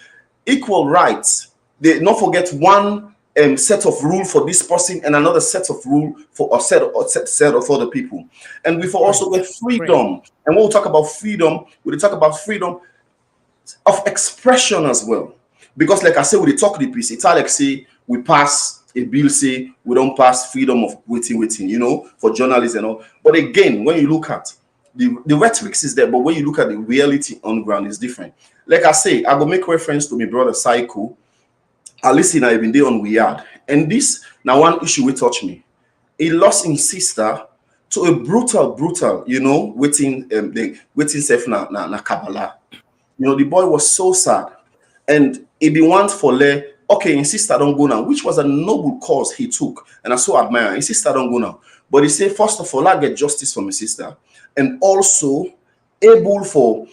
Equal rights. They not forget one set of rule for this person and another set of rule for a set of other people. And we also get freedom. And when we talk about freedom, we talk about freedom of expression as well. Because like I say, we talk the peace. It's like say we pass a bill, say we don't pass freedom of waiting, for journalists and all. But again, when you look at the rhetoric is there, but when you look at the reality on the ground, it's different. Like I say, I go make reference to my brother Psycho. I listen, I've been there on Wahid. And this now one issue will touch me. He lost his sister to a brutal, waiting safe na Kabbalah. The boy was so sad. And if he wants for okay, his sister don't go now, which was a noble cause he took. And I so admire his sister don't go now. But he said, first of all, I get justice for my sister. And also able for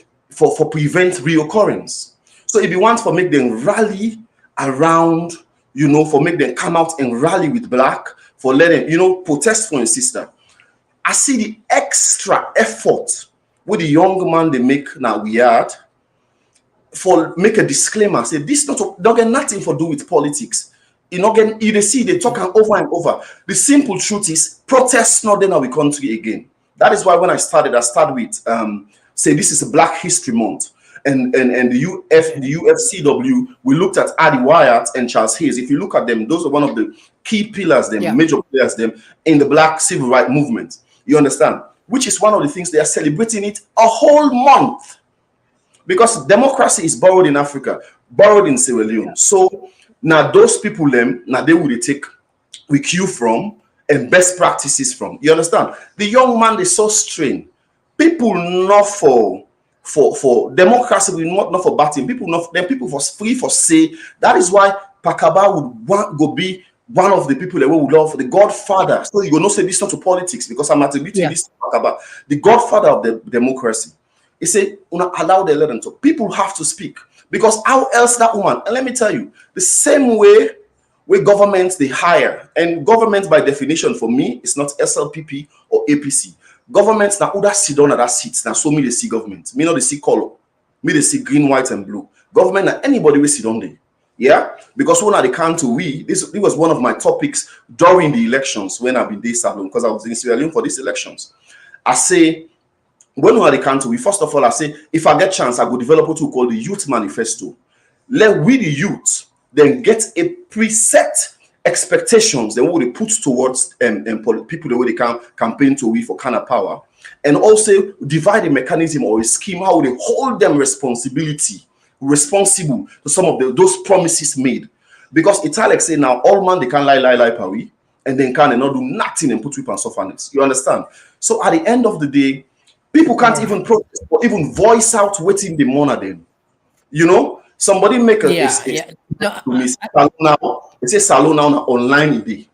prevent reoccurrence. So if he wants for make them rally around, for make them come out and rally with black, for letting, protest for his sister. I see the extra effort with the young man they make now Wahid. For make a disclaimer, say this don't get nothing for do with politics. You see they talk over and over. The simple truth is protests not in our country again. That is why when I start with say this is a Black History Month, and the UFCW, we looked at Adi Wyatt and Charles Hayes. If you look at them, those are one of the key pillars, major players, in the Black civil rights movement. You understand? Which is one of the things they are celebrating it a whole month. Because democracy is borrowed in Africa, borrowed in Sierra Leone. So now those people, now they will take we cue from and best practices from. You understand? The young man is so strained. People not for democracy, not for batting. People for free for say. That is why Pakaba would go be one of the people that we would love, the godfather. So you go not say this not to politics because I'm attributing this to Pakaba, the godfather of the democracy. He said, allow the let them talk. People have to speak. Because how else that woman? And let me tell you, the same way governments they hire, and government by definition for me is not SLPP or APC. Governments now other sit down at that seats. Now so me they see government. Me not they see color. Me they see green, white, and blue. Government now anybody will sit down there. Yeah? Because when I come to this was one of my topics during the elections when I've been there salon, because I was in Sierra Leone for these elections. I say when we are the country, first of all, I say, if I get chance, I go develop what we call the Youth Manifesto. Let we, the youth, then get a preset expectations the way they put towards people the way they can campaign to we for kind of power, and also divide a mechanism or a scheme how they hold them responsible to some of those promises made. Because it's like say now all man they can lie per we, and then can not do nothing and put whip and sufferness. You understand? So at the end of the day, people can't even protest or even voice out waiting the money them. You know, somebody make a No, to me salon now. It says salon now online ID.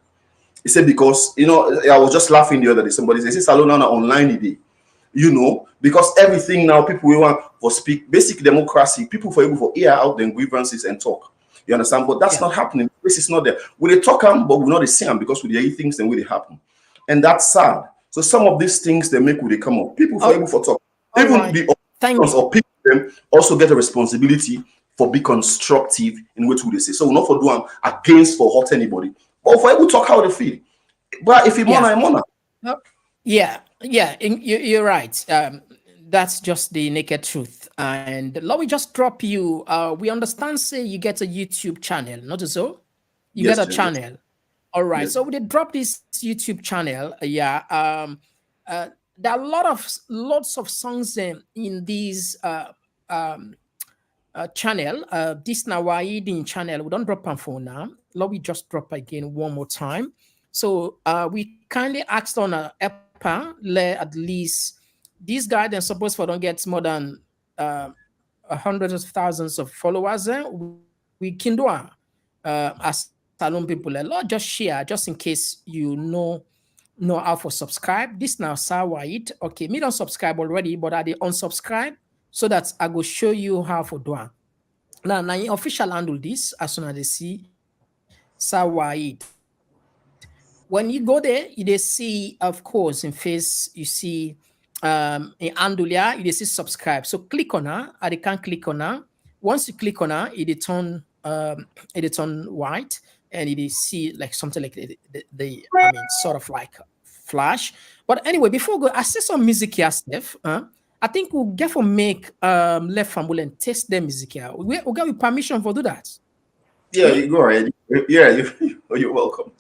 He said because you know I was just laughing the other day. Somebody said salon now online ID. You know, because everything now people will want for speak basic democracy, people for able for air out their grievances and talk. You understand? But that's not happening. This is not there. We talk them, but we're not the same because we hear things and they happen. And that's sad. So some of these things they make when they come up. People for able for talk. Even the opinions or people them also get a responsibility for be constructive in what they say. So we're not for doing against for hurt anybody, but for able to talk how they feel. But if you wanna. You're right. That's just the naked truth. And let me just drop you. We understand, say you get a YouTube channel, not so? You get a channel. Yes. All right. Yes. So we did drop this YouTube channel. There are lots of songs in these channel. This now Wahid in channel. We don't drop them for now. Let me just drop again one more time. So we kindly asked on a at least these guys they're supposed for don't get more than hundreds of thousands of followers. We can do as salon people a lot. Just share, just in case you know how to subscribe. This now Wahid. Okay, me don't subscribe already, but I unsubscribe so that I will show you how to do it. Now official handle this as soon as they see Wahid. When you go there, you see, of course, in face, you see in Andulia, you see subscribe. So click on her, and you can click on her. Once you click on her, it turn white, and you see like something like the sort of like flash. But anyway, before we go, I see some music here, Steph. I think we'll get for make left fambul and test the music here. We'll get with permission for do that. Yeah, you go ahead. Yeah, you're welcome.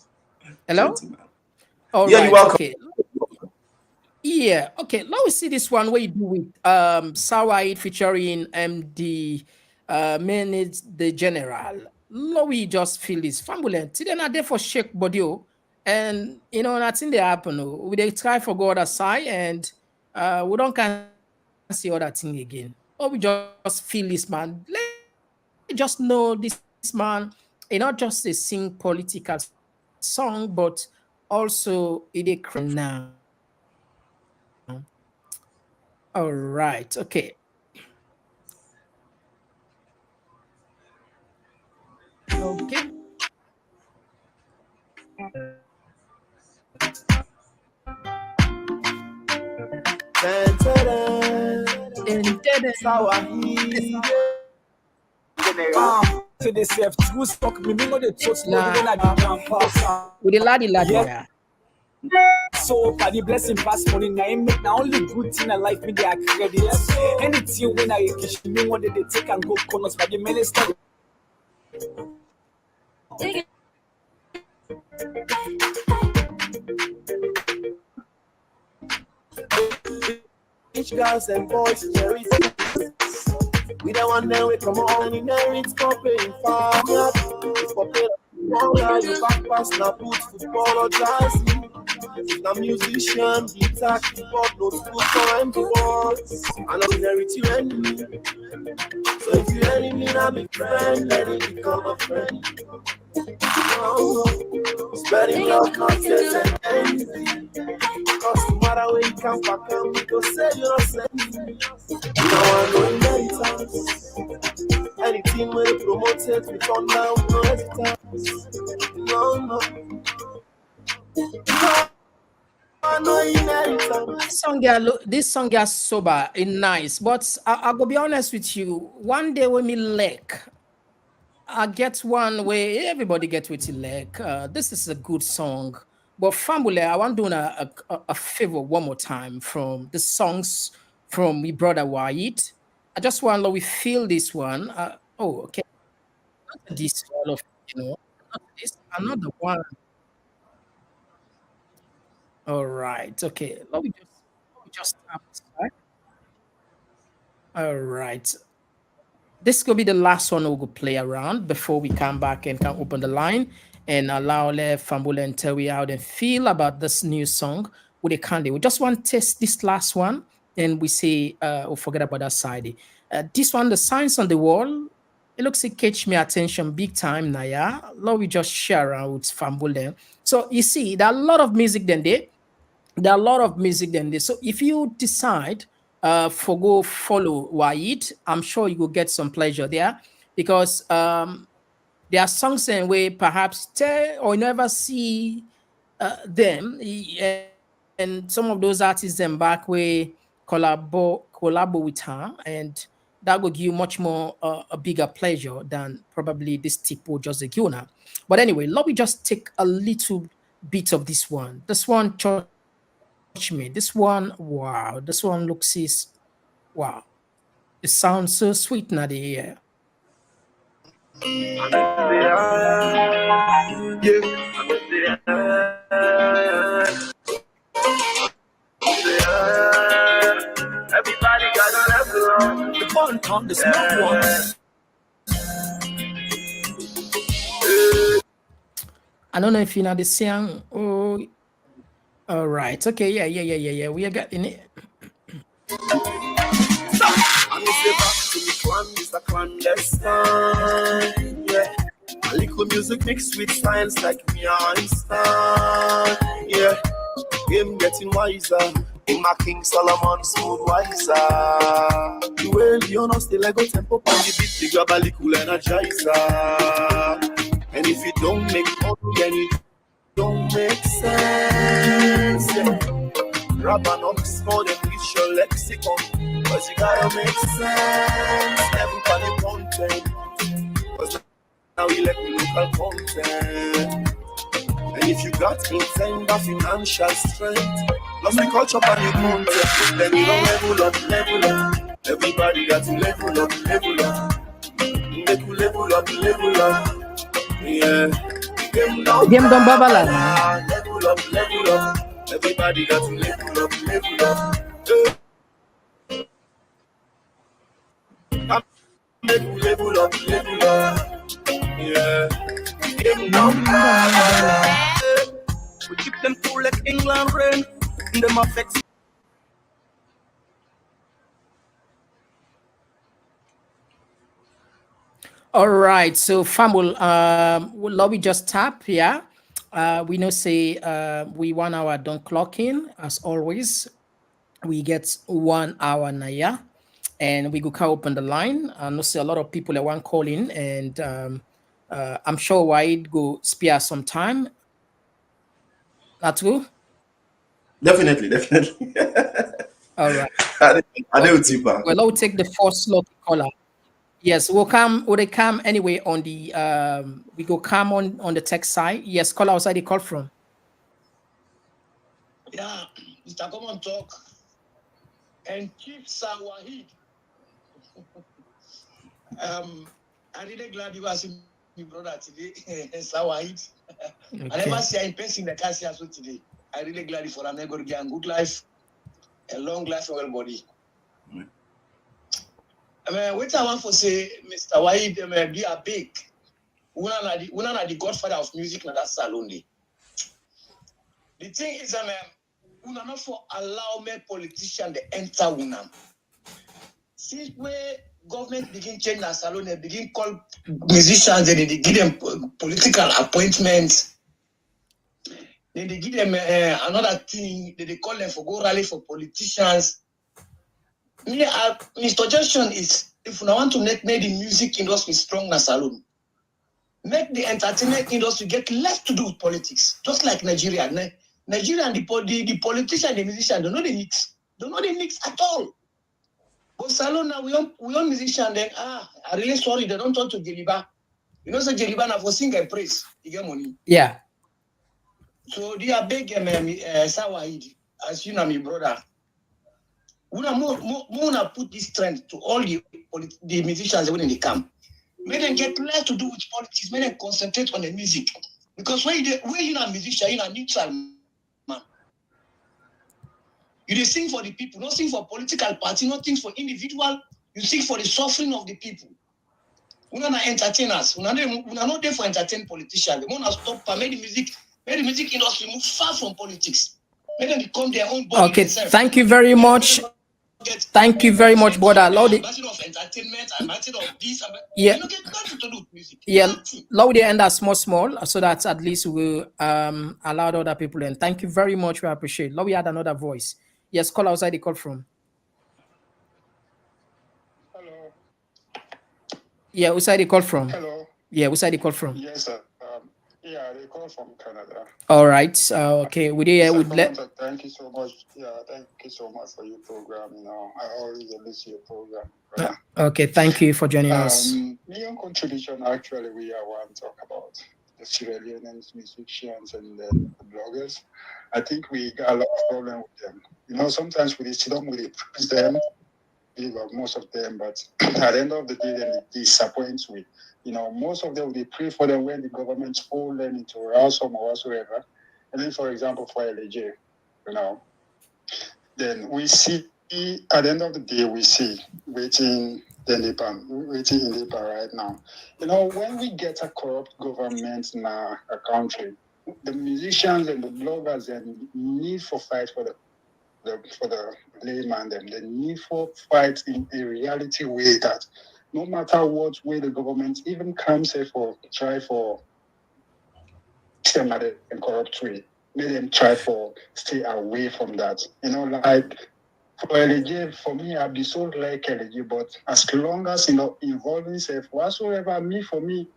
Hello? Gentleman. All yeah, right, you're welcome. Okay. Yeah, okay. Let me see this one where you do with Wahid featuring MD Manage the General. Let me just feel this fambulant. Today not there for shake body. And you know, nothing they happen. We they try for God aside and we don't can see other thing again. Or we just feel this man. Let's just know this man, not just a sing political song, but also it a now. All right. Okay. Okay. To the self true stock me know the toast with the laddie yeah. So for the blessing pass money name make now only good thing in life me they are credit. Anything when I kiss me one day they take and go corners by the minister. Rich girls and boys charity. We don't want them we come on in there it's popping fire. It's popping all you back pass now put football or jazz. The musician, guitar, keyboard, notes, put for empty words. And I'm inherit you enemy. So if you enemy, I'm a friend, let it become a friend. Spreading love, not tears and envy. Cause no matter where you come back, I'm going to say you don't send me. Now I know inheritance. Anything where they promote it, we turn down, no hesitance. No. This song is sober and nice, but I'll go be honest with you. One day when me leg, I get one where everybody gets with the leg. This is a good song, but family, I want to do a favor one more time from the songs from my brother Wahid. I just want to feel this one. Okay, this all of It's another one. All right. Okay. Let me just tap this side. All right. This could be the last one we'll go play around before we come back and can open the line and allow Le Fambula and Terry out and feel about this new song with a candy. We just want to test this last one and we say we'll forget about that side. This one, the signs on the wall, it looks like catch me attention big time, Naya. Let we just share around with Fambula. So you see, there are a lot of music then there are a lot of music than this. So if you decide for go follow Wahid, I'm sure you will get some pleasure there because there are songs in where perhaps tell or never see them and some of those artists them back where collabo with her and that will give you much more a bigger pleasure than probably this tipo just a Guna. But anyway, let me just take a little bit of this one. This one touch me. This one, wow. This one looks is wow. It sounds so sweet in the ear. Everybody got a level. The Komon-Tok, the smart one. I don't know if you know the song. Oh, all right. Okay. Yeah. We are getting it. And we say back to the clan, Mr. Clandestine. Yeah. A little music mixed with science like me Einstein. Yeah. Him getting wiser. In my King Solomon smooth wiser. The way Leon still like go tempo on the beat, you grab a little energizer. And if it don't make money, then it don't make sense. Yeah. Grab an ox more than reach your lexicon. Cause you gotta make sense. Every kind of content. Cause now we let me local content. And if you got intent of financial strength, plus the culture and the content, then you don't level up. Everybody got to level up. Level up. Yeah. Game don't babala. Level up. Everybody got to level up. Level up. Yeah. Game don't babala. We keep them cool like England rain. Them affects. All right. So Famul, will lobby just tap, yeah. We know say we 1 hour don't clock in as always. We get 1 hour now, yeah. And we go open the line. I know say a lot of people that want call in and I'm sure Wahid go spare some time. That's good. Definitely. All right. I know it's deeper. Well, I'll take the first slot caller. Yes, we'll they come anyway on the we go come on the tech side. Yes, caller outside the call from. Yeah, Mr. Komon-Tok and Chief Sir Wahid. I'm really glad you are seeing my brother today, Sir Wahid. Okay. I never see in person the cast here today. I'm really glad for a good life, a long life for everybody. I mean, what I want to say, Mr. Wahid, be a big. Una na the godfather of music na that salon. The thing is, una not for allow me politician to enter una. Since where government begin change na salon, they begin call musicians, they give them political appointments. Then they give them another thing. They call them for go rally for politicians. My suggestion is, if we want to make the music industry strong na salon, make the entertainment industry get less to do with politics, just like Nigeria. Nigeria and the politician, the musician, they know they mix. They know they mix at all. But salon now we own musician. Then I'm really sorry they don't talk to Jeliba. You know, so Jeliba now for sing and praise, you get money. Yeah. So they are big Sawahid, as you know, my brother. We wanna put this trend to all the musicians when they come. Make them get less to do with politics. Make them concentrate on the music. Because when you're a musician, you're a neutral man. You dey sing for the people, not sing for political party, not sing for individual. You sing for the suffering of the people. We are not entertainers. We are not there for entertain politicians. We want to stop and make the music industry move far from politics. Make them become their own body. Okay, thank you very much. Thank you very much, brother. Lord, of entertainment, of this, yeah, you don't get nothing to do with music. yeah. Lord, the end are small, so that at least we'll allow other people in. Thank you very much. We appreciate. Lord, we had another voice. Yes, call outside the call from. Hello. Yeah, who's the call from? Hello. Yeah, who's the call from? Yes, sir. Yeah, they call from Canada. All right. Okay. Thank you so much. Yeah, thank you so much for your program. I always listen to your program. Okay, thank you for joining us. Me on contribution, actually, we want to talk about the Sierra Leoneans, musicians, and the bloggers. I think we got a lot of problem with them. Sometimes we sit down, we praise them, most of them, but at the end of the day, then it disappoints we. Most of them, they pray for them when the government hold them into ransom or whatsoever. And then, for example, for LJ, then we see, at the end of the day, we see waiting in Liban right now. When we get a corrupt government in a country, the musicians and the bloggers and need for fight for the layman, them the need for fight in a reality way that no matter what way the government even comes here for try for them at a corrupt way, make them try for stay away from that. Like for LG, for me, I'd be so like LG, but as long as involving self whatsoever, for me,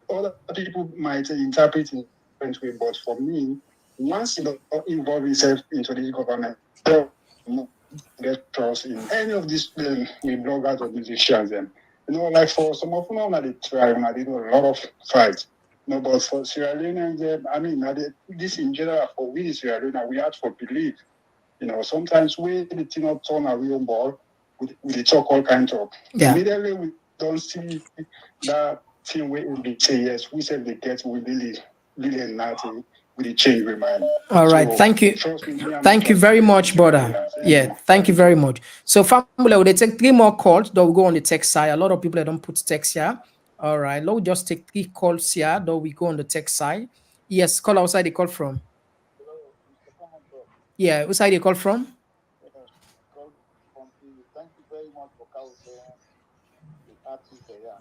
other people might interpret in different way, but for me, once involve yourself into this government, get trust in any of these bloggers or musicians. Them, like for some of them, they try, they do a lot of fights. But for Sierra Leoneans, this in general for we in Sierra Leone, we have to believe. Sometimes we the thing not turn a real ball, we talk all kinds of. Yeah. Immediately we don't see that thing where we say yes, we said they get we really nothing. We change we mind. All right, so, thank you. Thank you very much, brother. Yeah, thank you very much. So, family, they take 3 more calls. Then we go on the text side. A lot of people don't put text here. All right, let's just take 3 calls here. Then we go on the text side. Yes, call outside the call from. Yeah, who's side you call from? Thank you very much for calling the artist there.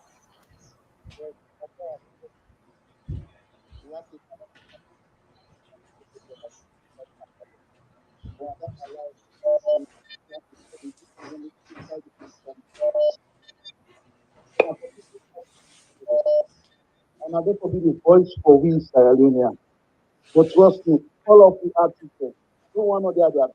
And I don't be the voice for we in Sierra Leone. But trust me, all of the artists, no one of the other.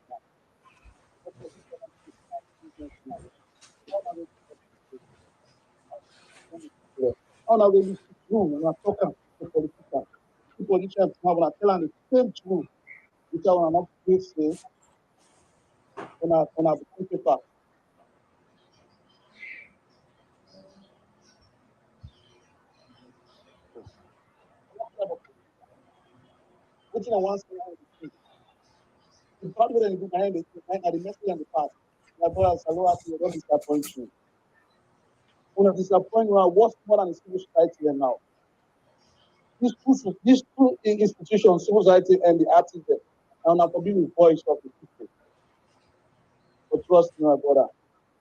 On a really true when I talk to politicians. The politicians now when I tell them the same truth, which I will not say on a paper. Which I want to say the problem that is behind the message and the past. My brothers, I don't disappoint you. When I disappoint you, what's more than the civil society here now? These two institutions, civil society and the artists, and I'm probably the voice of the people. But trust me, my brother.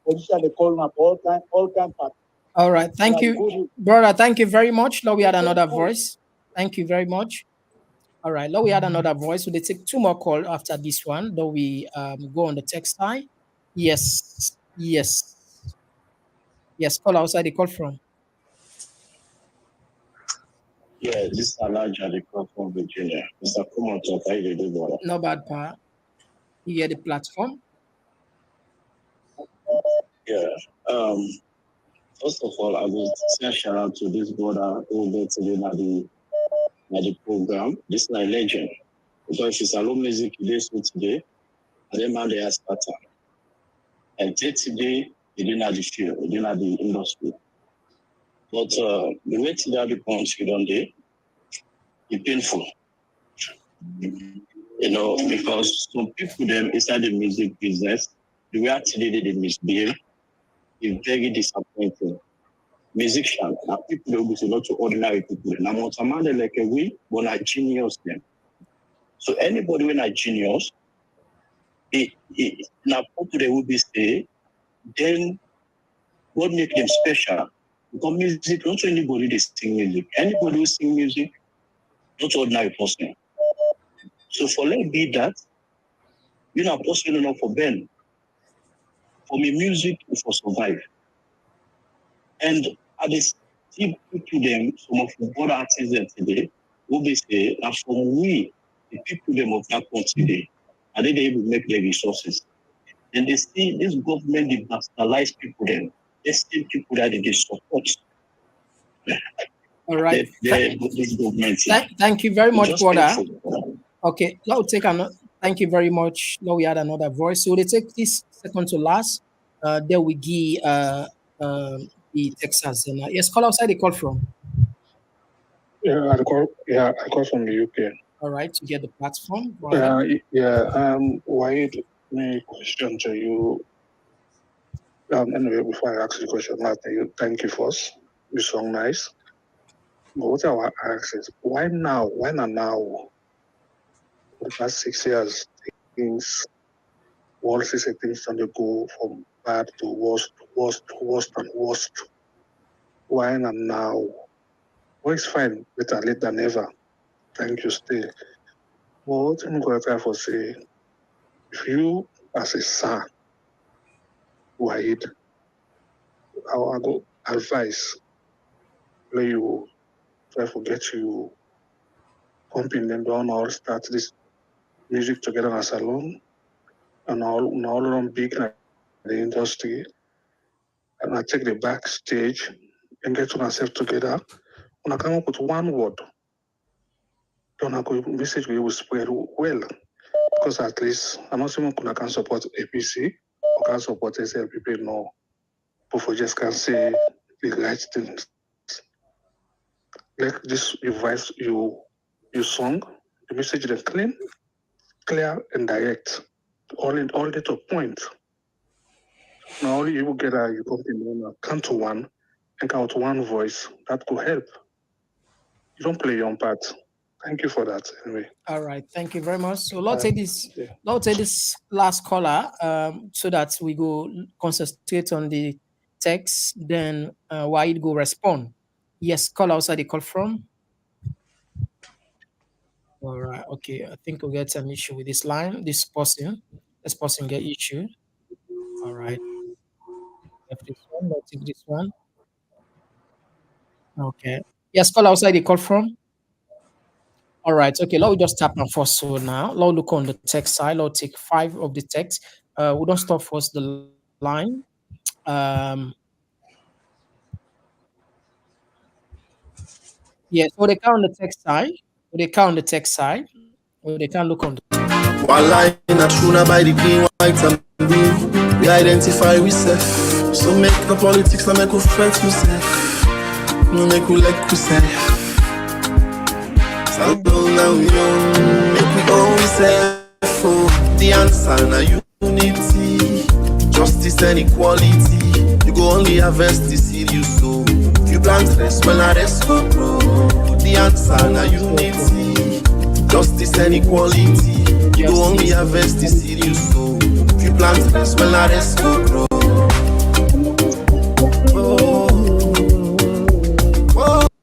Position they call up all time parts. All right, thank you, brother. Thank you very much. Now we had another voice. Thank you very much. All right, now we had another voice. So they take 2 more calls after this one. Though we go on the text side. Yes. Call outside. They call from. Yeah, this is Elijah. They call from Virginia. Mr. Komon-Tok, how you doing, brother? No bad, pa. You hear the platform? Yeah. First of all, I will say a shout out to this brother who got today at the program. This is a legend. Because it's a low music today, and then man they are starter. And today, he didn't have the field, he didn't have the industry. But the way to that becomes you don't do, it's painful. Because some people them inside the music business, the way actually they misbehave is very disappointing. Musician, now people they will be not to ordinary people. Now multi like a we, but are genius them. So anybody when are genius, now people they will be say, then what make them special? Because music, not anybody they sing music. Anybody who sing music, not ordinary person. So for let be that, possible enough for Ben. For me, music is for survive. And at the still people them, some of the other artists today, will be say, and from we, the people them of that country, and they able to make their resources. Then they see this government, they bastardized people them. They still people that they support. All right. This government. Thank you very much, brother. Painful. Okay, now we'll take another. Thank you very much. Now we had another voice. So they take this second to last. Then we give the Texas. And, yes, call outside the call from. I call from the UK. All right, to get the platform. Wahid, my question to you. Anyway, before I ask the question, thank you first. You sound nice. But what I want to ask is, why now? Why not now? For the past 6 years, things, world is things on the go from bad to worst, and worst. Why not now? Well, it's fine, better late than never. Thank you, still. But what I'm going to try to say, if you, as a son, Wahid, I go advise, let you try to get you pumping them down or start this music together as alone and all run big in the industry. And I take the backstage and get ourselves together. When I come up with one word, then I go message will spread well. Because at least I'm not saying I can support APC or can support SLPP, no. But for just can say the right things. Like this your voice, your song, the message is clear and direct. All the to point. Now only you will get you count to one and count one voice. That could help. You don't play your own part. Thank you for that. Anyway. All right, thank you very much. So let's take this last caller so that we go concentrate on the text. Then Wahid go respond. Yes, call outside the call from. All right, okay. I think we'll get an issue with this line. This person get issue. All right. This one, let's take this one. Okay. Yes, call outside the call from. All right. Okay. Let me just tap on first. So now, let's look on the text side. Let's take 5 of the text. We don't stop first the line. Yeah. So they count the text side. They count the text side. Or they can look on the. One line a tuna by the green, white and blue. We identify we self. So make the politics and make we fight myself. No make we like we self. So now we young, make we own self. Oh, the answer na unity, justice and equality. You go only harvest the seed you sow. You plant rest when I rest go grow. The answer na unity, justice and equality. You go only harvest the seed you sow. You plant rest when I rest go grow.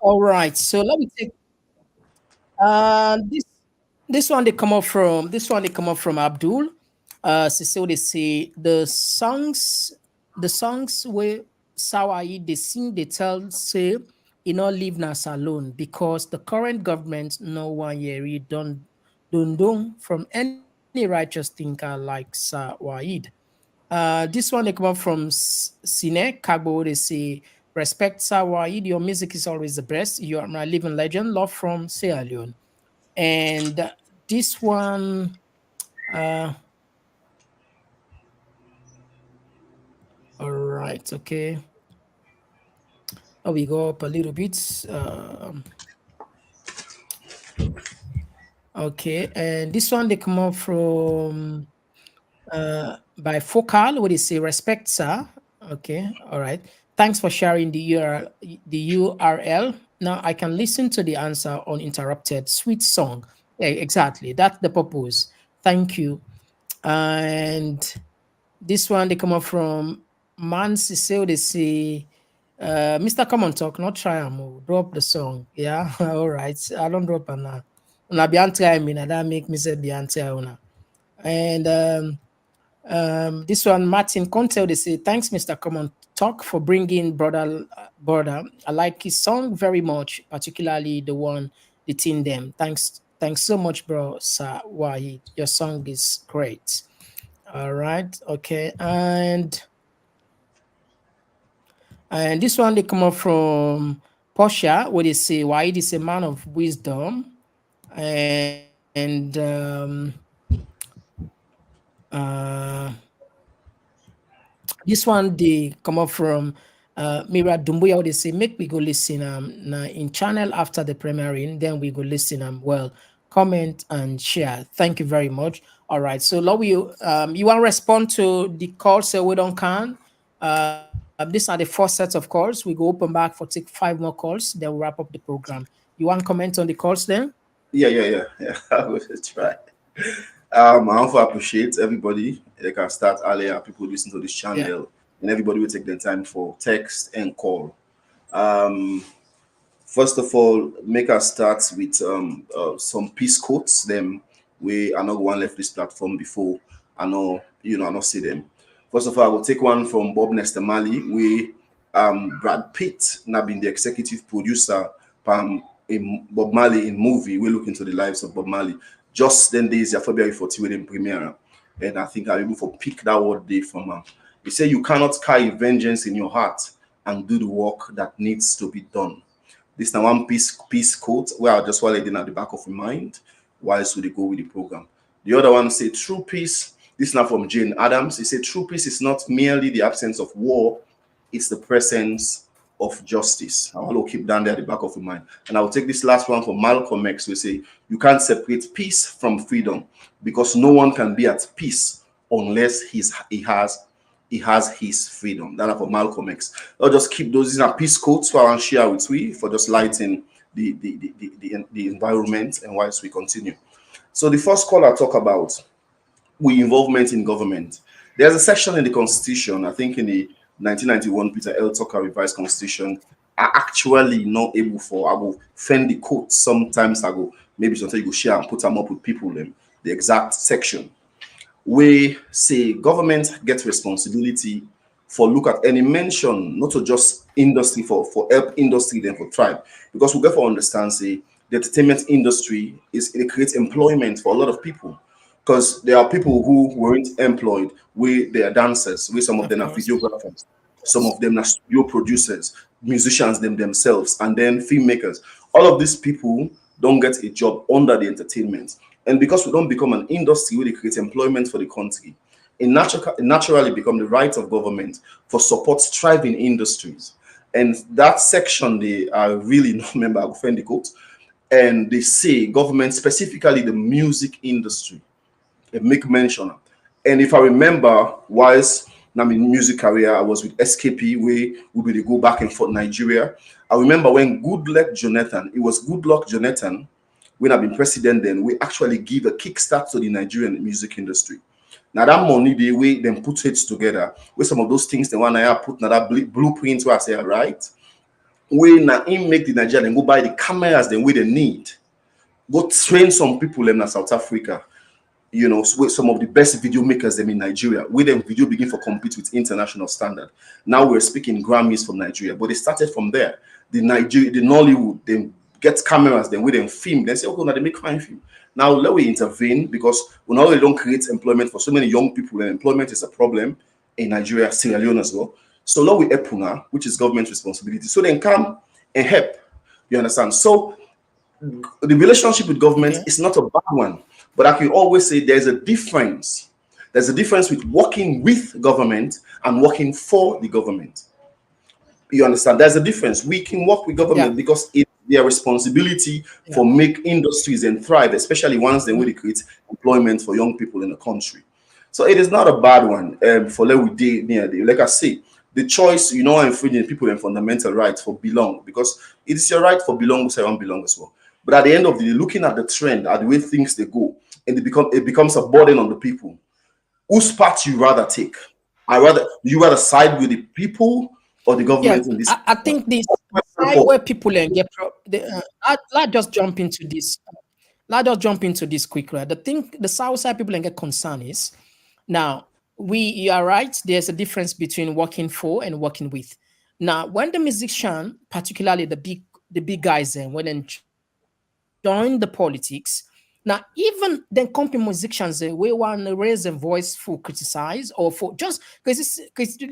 All right. So let me take this one they come up from Abdul. So they say the songs where Sawai they sing they tell say you know leave us alone because the current government no one year don't from any righteous thinker like Sir Wahid. This one they come up from Sine Kagbo. They say respect Sir Wahid, your music is always the best. You are my living legend. Love from Sierra Leone. And this one all right, okay. Oh, we go up a little bit. Okay, and this one they come up from by Focal. What is say? Respect, sir. Okay, all right. Thanks for sharing the URL. The URL. Now I can listen to the answer uninterrupted. Sweet song. Yeah, exactly. That's the purpose. Thank you. And this one they come up from Man Siseo. They say, Mr. Komon-Tok, not try and drop the song. Yeah, all right. I don't drop an una be anti me, na that make me say be anti una. And this one, Martin Contel, they say, thanks, Mr. Komon-Tok, for bringing brother. I like his song very much, particularly the one, the Teen Them. Thanks so much, bro, Sir Wahid. Your song is great. All right, okay, and this one they come up from Portia, where they say Wahid is a man of wisdom, and uh this one they come up from Mira Dumbuya. They say make we go listen now in channel after the premiering, then we go listen well, comment and share. Thank you very much. All right, so Lord, you want to respond to the call, so we don't can. These are the first sets of calls. We go open back for take 5 more calls, then we'll wrap up the program. You want to comment on the calls then? Yeah. I will try. I also appreciate everybody. They can start earlier. People listen to this channel, and everybody will take their time for text and call. Um, First of all, make us start with some peace quotes. Them we I know one left this platform before. I know see them. First of all, I will take one from Bob Nestor Mali. We Brad Pitt now been the executive producer in Bob Marley in movie. We look into the lives of Bob Marley. Just then days February 14 with premiere. And I think I'm able to pick that word day from he said you cannot carry vengeance in your heart and do the work that needs to be done. This now one piece quote where I just want it in at the back of my mind whilst we go with the program. The other one say true peace. This now from Jane Addams. He said true peace is not merely the absence of war, it's the presence of justice. I want to keep down there at the back of my mind. And I will take this last one from Malcolm X. We say you can't separate peace from freedom because no one can be at peace unless he has his freedom. That for Malcolm X. I'll just keep those. These are peace quotes for and share with we for just lighting the environment and whilst we continue. So the first call I talk about we involvement in government. There's a section in the Constitution, I think in the 1991 Peter L. Tucker revised Constitution. I actually not able for I will find the quotes sometimes I go maybe sometimes you go share and put them up with people them the exact section. We say government gets responsibility for look at any mention, not to just industry for help industry then for tribe. Because we get for understand say the entertainment industry it creates employment for a lot of people. Because there are people who weren't employed, they are dancers, some of them are videographers, some of them are studio producers, musicians themselves, and then filmmakers. All of these people don't get a job under the entertainment. And because we don't become an industry where they create employment for the country, it naturally become the right of government for support thriving industries. And that section, they are really no member of the quote, and they say government, specifically the music industry, they make mention. And if I remember, whilst I'm in music career, I was with SKP, where we will go back and forth Nigeria. I remember when Goodluck Jonathan, when I've been president, then we actually give a kickstart to the Nigerian music industry. Now that money, the way them put it together, with some of those things, the one I have put now that blueprint where I say, right, we now make the Nigerian go buy the cameras the way they need, go train some people in South Africa. Some of the best video makers them in Nigeria, where them video begin for compete with international standard. Now we're speaking Grammys from Nigeria, but they started from there. The Nollywood, they get cameras, then we them film, then say, okay, now they make fine film. Now let we intervene because we not only don't create employment for so many young people, and employment is a problem in Nigeria, Sierra Leone as well. So now we EPUNA, which is government responsibility. So then come and help. You understand? So the relationship with government is not a bad one. But I can always say there's a difference. There's a difference with working with government and working for the government. You understand? There's a difference. We can work with government because it's their responsibility for make industries and thrive, especially ones that really create employment for young people in the country. So it is not a bad one for like I say, the choice, infringing people and fundamental rights for belong, because it is your right for belong, say belong as well. But at the end of the day, looking at the trend, at the way things they go, and it becomes a burden on the people. Whose part you rather take? You rather side with the people or the government in this? I think this side where people get let's just jump into this. Let's just jump into this quick, right? The South side people get concern is now you are right. There's a difference between working for and working with. Now, when the musician, particularly the big guys, when they join the politics, now even then company musicians we want to raise a voice for criticize or for just because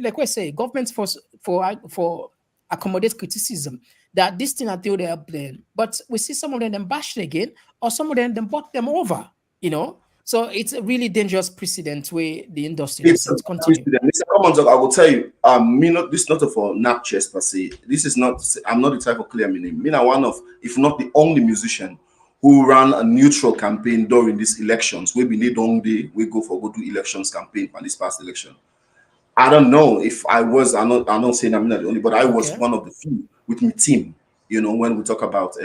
like we say government for accommodate criticism that this thing until they are playing, but we see some of them bash it again or some of them bought them over, so it's a really dangerous precedent where the industry It's continue. Mr. Komon-Tok, I will tell you, this is not for nap chest per se. This is not, I'm not the type of clear meaning. Me, I'm one of, if not the only musician who ran a neutral campaign during these elections. We need on day, we go do elections campaign for this past election. I don't know if I was, I'm not saying I'm not the only, but I was one of the few with my team, when we talk about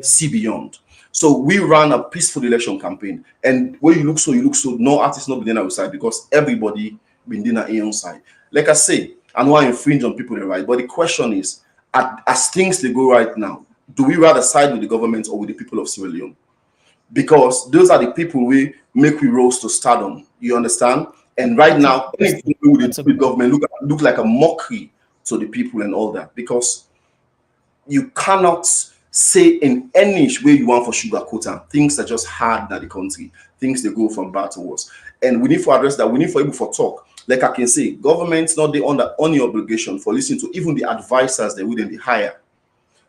See Beyond. So we ran a peaceful election campaign, and where you look so, no artist not been outside because everybody been in our own side. Like I say, I know I infringe on people right, but the question is, as things they go right now, do we rather side with the government or with the people of Sierra Leone? Because those are the people we rose to stardom. You understand? And right now, anything we do with the government look like a mockery to the people and all that, because you cannot say in any way you want for sugarcoat. Things are just hard in the country. Things they go from bad to worse. And we need to address that. We need for able for talk. Like I can say, government's not the under any obligation for listening to even the advisors they wouldn't hire.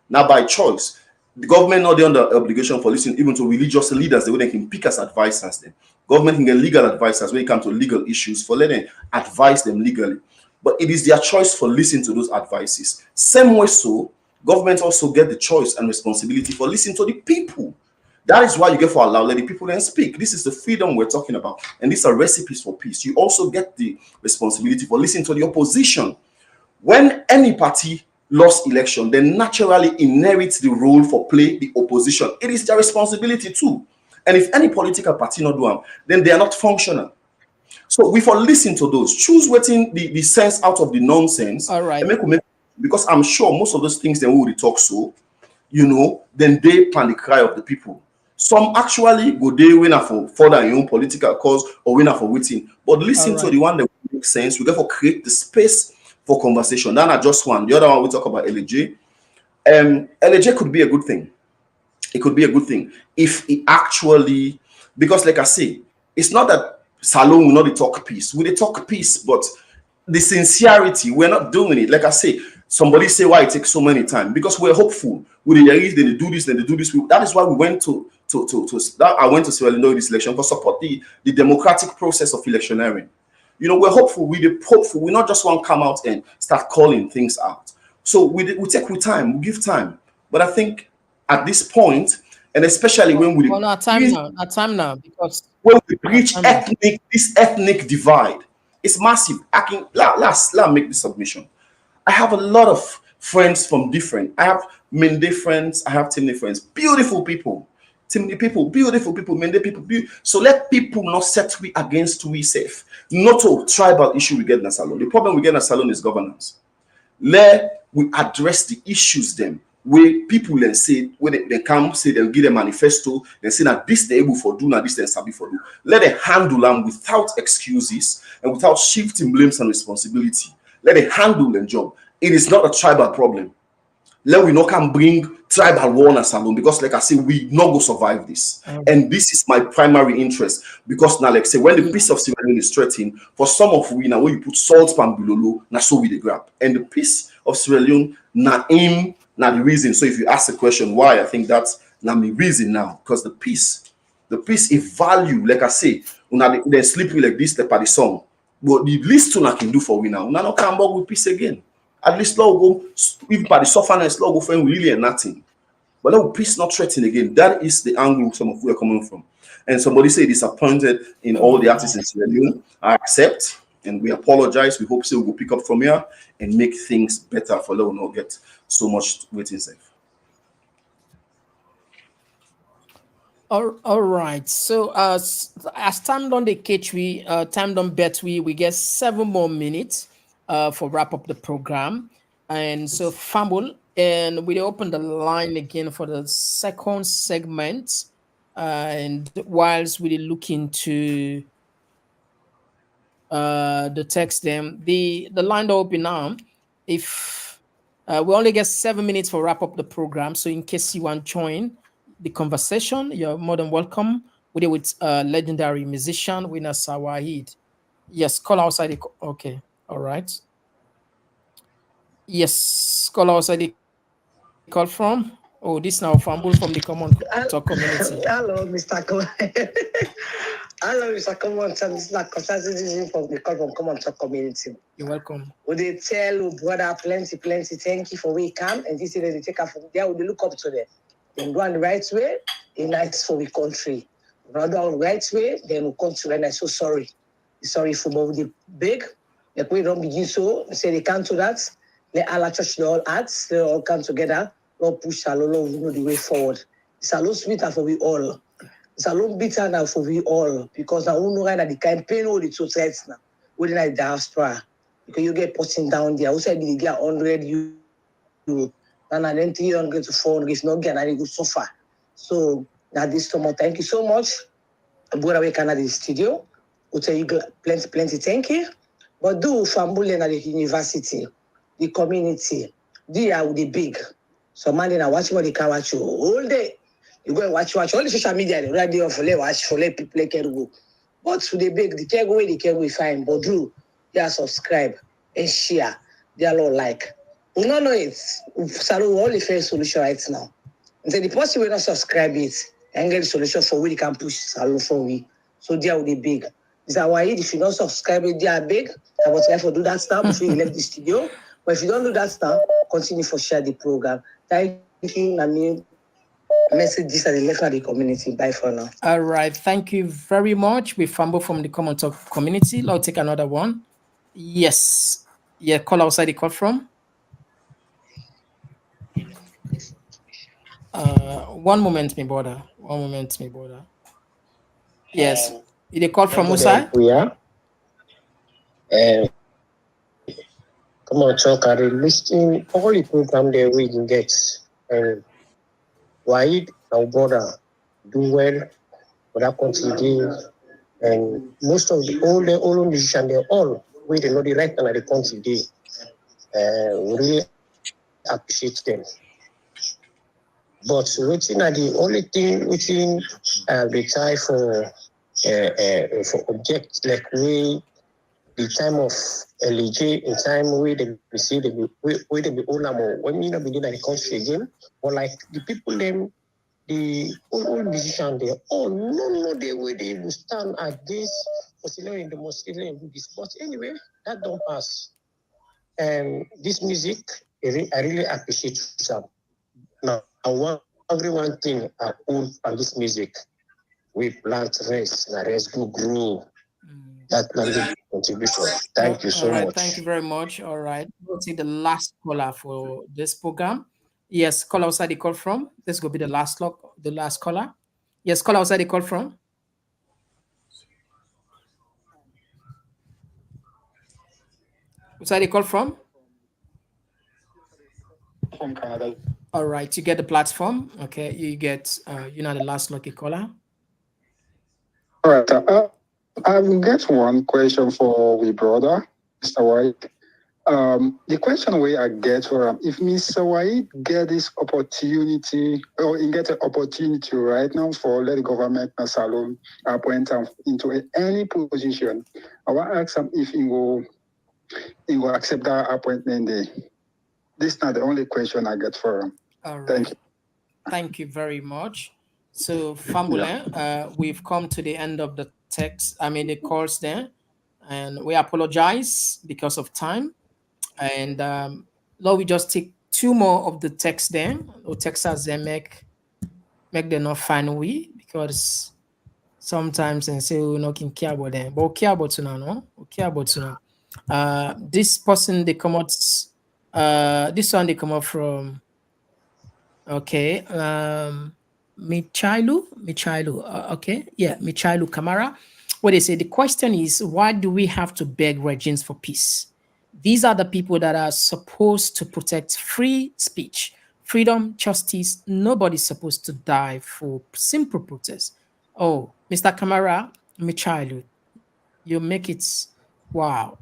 Now, by choice, the government not the under obligation for listening even to religious leaders they wouldn't can pick as advisors. Then government can get legal advisors when it comes to legal issues for letting advise them legally. But it is their choice for listening to those advices. Same way so, government also get the choice and responsibility for listening to the people. That is why you get for allow let the people then speak. This is the freedom we're talking about, and these are recipes for peace. You also get the responsibility for listening to the opposition. When any party lost election, they naturally inherit the role for play the opposition. It is their responsibility too. And if any political party not do them, then they are not functional. So we for listen to those, choose waiting the sense out of the nonsense. All right. Because I'm sure most of those things they will talk so, then they pan the cry of the people. Some actually go there winner for further your own political cause or winner for waiting. But listen to the one that makes sense. We therefore create the space for conversation. That's not just one. The other one we talk about LJ. LJ could be a good thing. It could be a good thing if it actually, because like I say, it's not that Salon will not talk peace. We talk peace, but the sincerity, we're not doing it. Like I say, somebody say why it takes so many time, because we're hopeful. They do this, then they do this. That is why we went to I went to Sierra Leone this election for support the democratic process of electioneering. We're hopeful. We're hopeful. We not just want to come out and start calling things out. So we take with time. We give time. But I think at this point, and especially when we our time now, because when we reach this ethnic divide, it's massive. I can let make the submission. I have a lot of friends from different. I have Mende friends. I have Timni friends. Beautiful people. Timni people, beautiful people, Mende people. So let people not set we against we safe. Not a tribal issue we get in a salon. The problem we get in a salon is governance. Let we address the issues them where people then say when they come say they'll give a manifesto and say that this they able for do now this they sabi for do. Let them handle them without excuses and without shifting blames and responsibility. Let them handle their job. It is not a tribal problem. Let we not can bring tribal war in a salon, because like I say, we not go survive this. And this is my primary interest, because now like say when the peace of Sierra Leone is threatened, for some of we now when you put salt pan below, now so we the grab. And the peace of Sierra Leone now aim now the reason. So if you ask the question why, I think that's now the reason now, because the peace is value. Like I say, when they sleep like this, the party song. But the least thing I can do for we now not come back with peace again. At least let go, if by the sufferness, let go for really and nothing. But let peace not threaten again. That is the angle some of we are coming from. And somebody say disappointed in all the artists in Sierra Leone. I accept and we apologize. We hope so we'll pick up from here and make things better for let not get so much waiting safe. All right. So as time on the catch, time on bet we get 7 more minutes for wrap up the program. And so fumble and we open the line again for the second segment. And whilst we look into the text them, the line open now. If we only get 7 minutes for wrap up the program, so in case you want to join the conversation, you're more than welcome. We're there with legendary musician winner Wahid. Yes, call outside. Okay, all right. Yes, call outside the call from. Oh, this now fumble from the Komon-Tok community. Hello, Mr. Hello, Mr. Komon-Tok. This is not consulting from the call from Komon-Tok community. You're welcome. Would they tell brother plenty? Thank you for where you come and this is they take up from there. Would they look up to them? Then go on the right way, they nice for the country. Rather on the right way, then we'll come to and I'm so sorry. Sorry for both the big. Like we don't begin so say they can't do that. Let Allah touch the all arts, they all come together. Lord push Lord know the way forward. It's a lot sweeter for we all. It's a lot bitter now for we all because now we know that the campaign all the two sides now. We like diaspora because you get putting down there. Also, they get 100 you and then 300 to 400 is not getting any good so far. So now this summer, thank you so much. Brother we can at the studio. We'll tell you plenty thank you. But do Fambule at the university, the community, they are the big. So man, then I watch what they can watch you all day. You go and watch all the social media, the radio for let watch for let people can go. But to the big, the can go fine. But do they are subscribe and share. They are all like. We don't know it. So all the first solution right now. And then the person will not subscribe it and get the solution for where they can push salon for we. So they are the big. Is why if you don't subscribe it, they are big. I was trying to do that stuff before you left the studio. But if you don't do that stuff, continue for share the program. Thank you. I mean, message this at the left of the community. Bye for now. All right. Thank you very much. We fumble from the Komon-Tok community. Let's take another one. Yes. Yeah, call outside the call from. 1 moment, me brother. 1 moment, me brother. Yes. Did they call from Musa? Yeah. Come on, talk. I listing all the program there we can get. And Wahid, our brother, do well for that country. And most of the all musicians, they're all we they know the right and the country. We really appreciate them. But waiting at the only thing waiting the time for objects like we the time of LG in time we they see the we they be all when you know be in the country again, or like the people them the all musicians they all no they way they will stand against in the Muslim and do this. But anyway, that don't pass. And this music I really appreciate some. Now I want everyone thing I own on this music. We plant rest, and rest go grow. That's my contribution. Thank you so much. Thank you very much. All right. We'll see the last caller for this program. Yes, call outside the call from. This will be the last caller. Yes, call outside the call from. Outside the call from? From Canada. All right, you get the platform. Okay, you get the last lucky caller. All right. I will get one question for we brother, Mr. White. The question we I get for if Mr. White get this opportunity or he get an opportunity right now for let the government salon appoint him into any position, I want to ask him if he will accept that appointment day. This is not the only question I get for him. All right. Thank you. Thank you very much. So, Fambule, we've come to the end of the the calls there, and we apologize because of time. And Lord, we just take two more of the text then, or text us then make them not find we, because sometimes and say we not can care about them, but we care about you now, no? We care about you now. This person they come out, this one they come out from, okay, Michailu, okay, yeah, Michailu Kamara. What they say, the question is, why do we have to beg regimes for peace? These are the people that are supposed to protect free speech, freedom, justice. Nobody's supposed to die for simple protest. Oh, Mr. Kamara, Michailu, you make it, wow.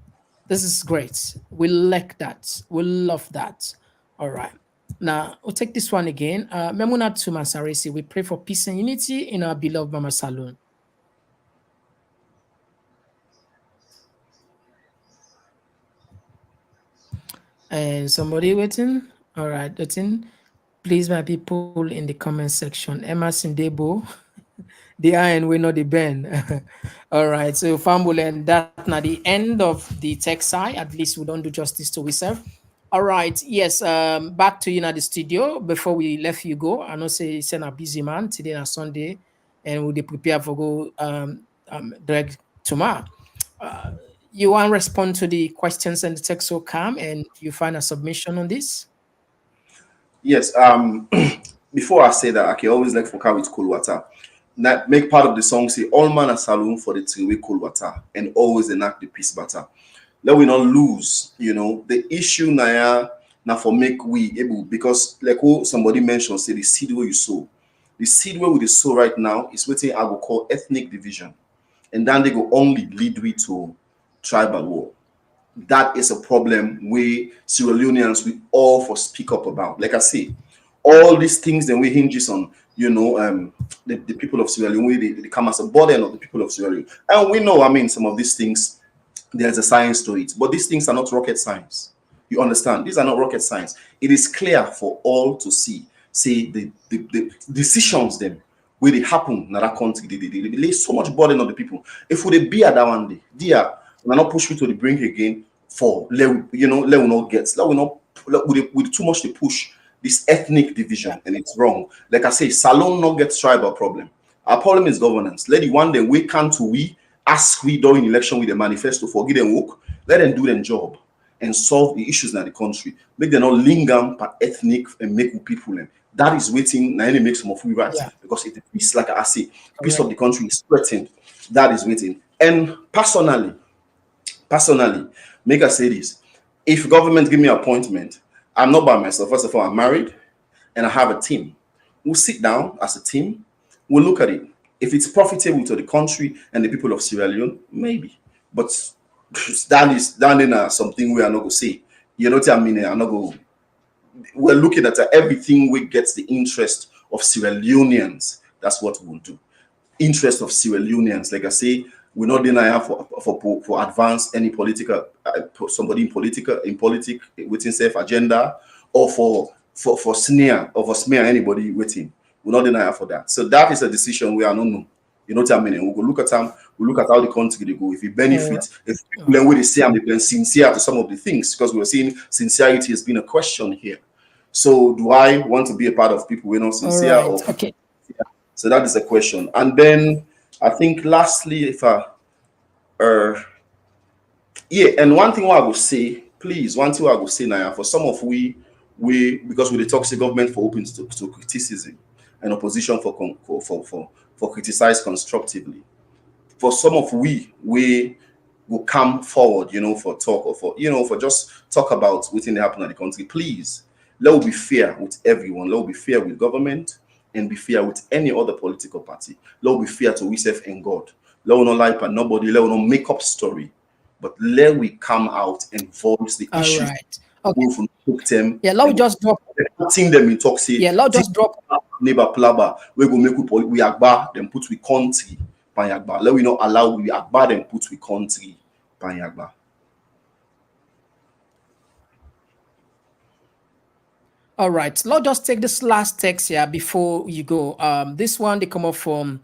This is great. We like that. We love that. All right. Now, we'll take this one again. Memuna Tumasarisi, we pray for peace and unity in our beloved Mama Saloon. And somebody waiting? All right, waiting. Please, my people in the comment section. Emma Sindebo, the iron will not the bend. All right, so Fambul, and that's not the end of the tech side. At least we don't do justice to ourselves. All right, yes, back to you in the studio. Before we let you go, I know say it's a busy man today on Sunday, and we'll be prepared for go direct tomorrow. You want to respond to the questions and the text will come, and you find a submission on this? Yes. Before I say that, I can always like for with cool water. That make part of the song say all man a saloon for the three cool water and always enact the peace batter. Let we not lose, the issue now for make we able, because like what somebody mentioned, say the seed where you sow. The seed where we sow right now is what I will call ethnic division. And then they go only lead we to tribal war. That is a problem we Sierra Leoneans we all for speak up about. Like I say, all these things then we hinges on, the people of Sierra Leone, they come as a burden of the people of Sierra Leone. And we know, some of these things, there's a science to it, but these things are not rocket science. You understand? These are not rocket science. It is clear for all to see. Say the decisions them where they happen in that country, they lay so much burden on the people. If we be at that one day, dear, we're not push me to the brink again for let we not get, let we not with too much to push this ethnic division, and it's wrong. Like I say, Salon not get tribal problem. Our problem is governance. Let the one day we come to we ask we during election with the manifesto for give them work, let them do their job and solve the issues in the country. Make them not linger per ethnic and make people them. That is waiting. Now, make some of we right, because if the peace, like I say, peace of the country is threatened. That is waiting. And personally, make us say this: if government give me an appointment, I'm not by myself. First of all, I'm married, and I have a team. We'll sit down as a team. We'll look at it. If it's profitable to the country and the people of Sierra Leone, maybe. But that is something we are not going to say. You know what I mean? I'm not going. We're looking at everything we gets the interest of Sierra Leoneans. That's what we'll do. Interest of Sierra Leoneans. Like I say, we're not denying for advance any political somebody in politics within self agenda, or for smear or for smear anybody waiting. We're not denying for that. So that is a decision we are not know. You know what I mean? We'll look at them. We look at how the country they go. If it benefits, if people when they say I'm being sincere to some of the things, because we're seeing sincerity has been a question here. So do I want to be a part of people who are not sincere? Right. Or okay. So that is a question. And then I think lastly, if and one thing I will say, please, one thing I will say now, for some of we because we the toxic government for open to criticism and opposition for criticize constructively. For some of we will come forward, for talk or for just talk about what's happening in the country. Please, let us be fair with everyone. Let us be fair with government and be fair with any other political party. Let us be fair to ourselves and God. Let us not lie for nobody. Let us not make up story. But let we come out and voice the issues. Right. Okay. Them, yeah, let me just drop. Putting them in toxic. Yeah, let just drop. Neighbor plaba. We go make we agba them put we country. Panyagba. Let we not allow we agba them put we country. Panyagba. All right, let's just take this last text here before you go. This one they come up from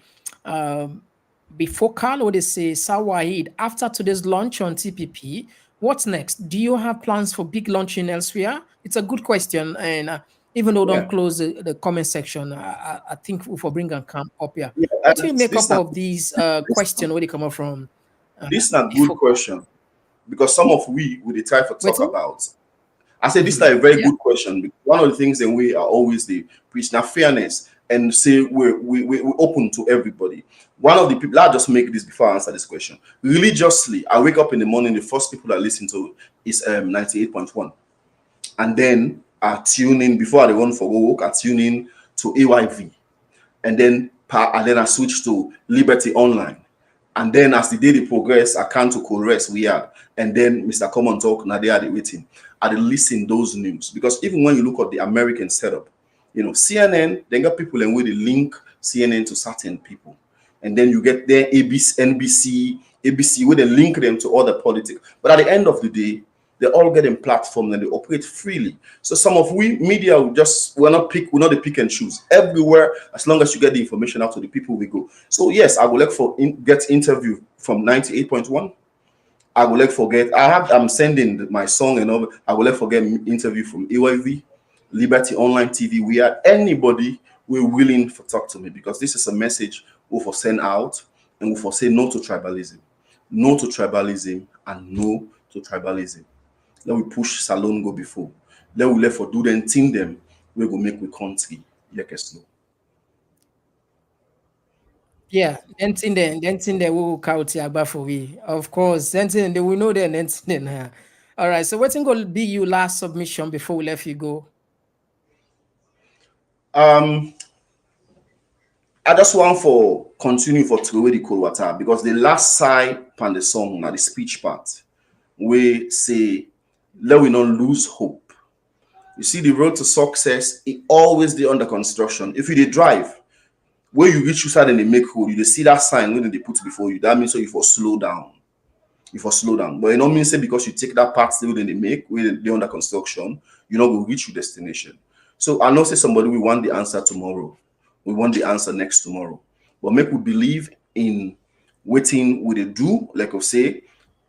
before Carlo, they say, Sir Wahid, after today's launch on TPP, what's next? Do you have plans for big launching elsewhere? It's a good question, and even though don't Yeah, close the comment section, I think if we bring and come up here. yeah. What will make This up not of these this, question where they come up from? this not good Before question because some of we dey try to talk waiting. about. I said this is like a very Yeah. good question. Because one of the things that we are always the preach now fairness and say we're open to everybody. One of the people, I'll just make this before I answer this question. Religiously, I wake up in the morning, the first people I listen to is 98.1. And then I tune in before I run for work, I tune in to AYV. And then I switch to Liberty Online. And then as the day they progress, I can to Correct we are. And then Mr. Komon-Tok, now they are waiting. I dey listen those news. Because even when you look at the American setup, CNN, they got people and where they link CNN to certain people. And then you get their ABC, where they link them to other politics. But at the end of the day, they all get in platform and they operate freely. So some of we media we're not the pick and choose everywhere. As long as you get the information out to the people, we go. So yes, I would like for get interview from 98.1. I will like forget. I'm sending my song and all. I will like forget interview from AYV, Liberty Online TV. We are anybody we're willing to talk to me because this is a message we for send out and we for say no to tribalism, no to tribalism, and no to tribalism. Let we push Salon go before. Let we let for do them thing them. We go make we country. Yes, no. Yeah, then we will count here for we. Of course, then they will know then. All right. So what's going to be your last submission before we let you go? Um, I just want for continue for throw away the cold water because the last side on the song now the speech part we say let we not lose hope. You see the road to success it always dey under construction. If you dey drive where you reach you side and they make road, you dey see that sign when they put before you. That means so you for slow down. You for slow down. But it don't mean say because you take that part still then they make where they under construction, you not go reach your destination. So I know say somebody we want the answer tomorrow. We want the answer next tomorrow. But make we believe in waiting with a do, like I say,